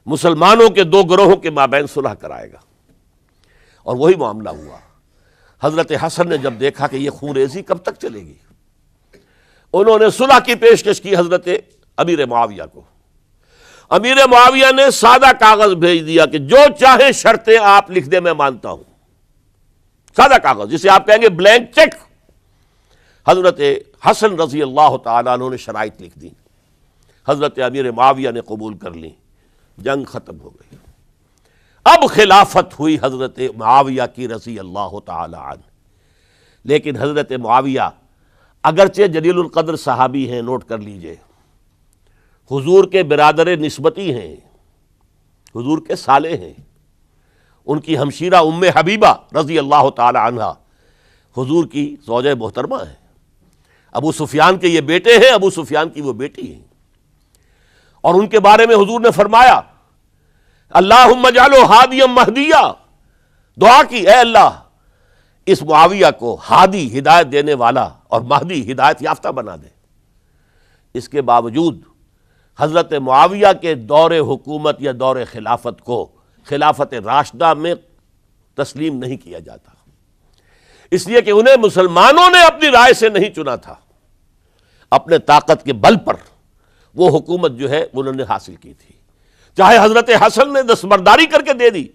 مسلمانوں کے 2 گروہوں کے مابین صلح کرائے گا. اور وہی معاملہ ہوا. حضرت حسن نے جب دیکھا کہ یہ خون ریزی کب تک چلے گی، انہوں نے صلح کی پیشکش کی حضرت امیر معاویہ کو. امیر معاویہ نے سادہ کاغذ بھیج دیا کہ جو چاہے شرطیں آپ لکھ دیں میں مانتا ہوں. سادہ کاغذ جسے آپ کہیں گے بلینک چیک. حضرت حسن رضی اللہ تعالیٰ عنہ نے شرائط لکھ دی، حضرت امیر معاویہ نے قبول کر لی. جنگ ختم ہو گئی. اب خلافت ہوئی حضرت معاویہ کی رضی اللہ تعالی عنہ. لیکن حضرت معاویہ اگرچہ جلیل القدر صحابی ہیں، نوٹ کر لیجئے، حضور کے برادر نسبتی ہیں، حضور کے سالے ہیں. ان کی ہمشیرہ ام حبیبہ رضی اللہ تعالی عنہ حضور کی زوجہ محترمہ ہیں. ابو سفیان کے یہ بیٹے ہیں، ابو سفیان کی وہ بیٹی ہیں. اور ان کے بارے میں حضور نے فرمایا اللہم اجعلہ ہادیا مہدیا. دعا کی اے اللہ اس معاویہ کو ہادی ہدایت دینے والا اور مہدی ہدایت یافتہ بنا دے. اس کے باوجود حضرت معاویہ کے دور حکومت یا دور خلافت کو خلافت راشدہ میں تسلیم نہیں کیا جاتا، اس لیے کہ انہیں مسلمانوں نے اپنی رائے سے نہیں چنا تھا، اپنے طاقت کے بل پر وہ حکومت جو ہے انہوں نے حاصل کی تھی. چاہے حضرت حسن نے دستبرداری کر کے دے دی،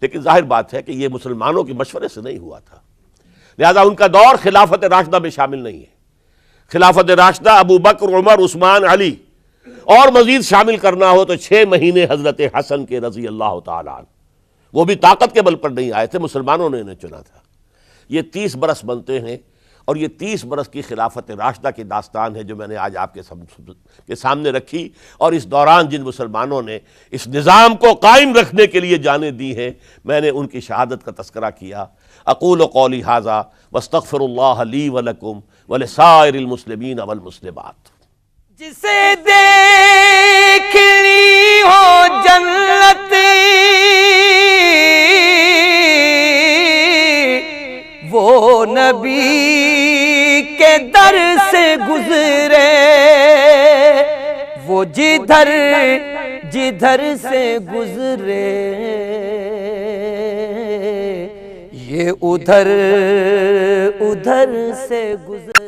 لیکن ظاہر بات ہے کہ یہ مسلمانوں کے مشورے سے نہیں ہوا تھا. لہذا ان کا دور خلافت راشدہ میں شامل نہیں ہے. خلافت راشدہ ابو بکر، عمر، عثمان، علی اور مزید شامل کرنا ہو تو 6 مہینے حضرت حسن کے رضی اللہ تعالی عنہ. وہ بھی طاقت کے بل پر نہیں آئے تھے، مسلمانوں نے انہیں چنا تھا. یہ 30 برس بنتے ہیں، اور یہ 30 برس کی خلافت راشدہ کی داستان ہے جو میں نے آج آپ کے سامنے رکھی. اور اس دوران جن مسلمانوں نے اس نظام کو قائم رکھنے کے لیے جانیں دی ہیں، میں نے ان کی شہادت کا تذکرہ کیا. اقول قولی ھذا واستغفر اللہ لی ولکم ولسائر المسلمین والمسلمات. جسے دیکھنی ہو جنت وہ نبی کے در سے گزرے، وہ جدھر سے گزرے یہ ادھر سے گزرے.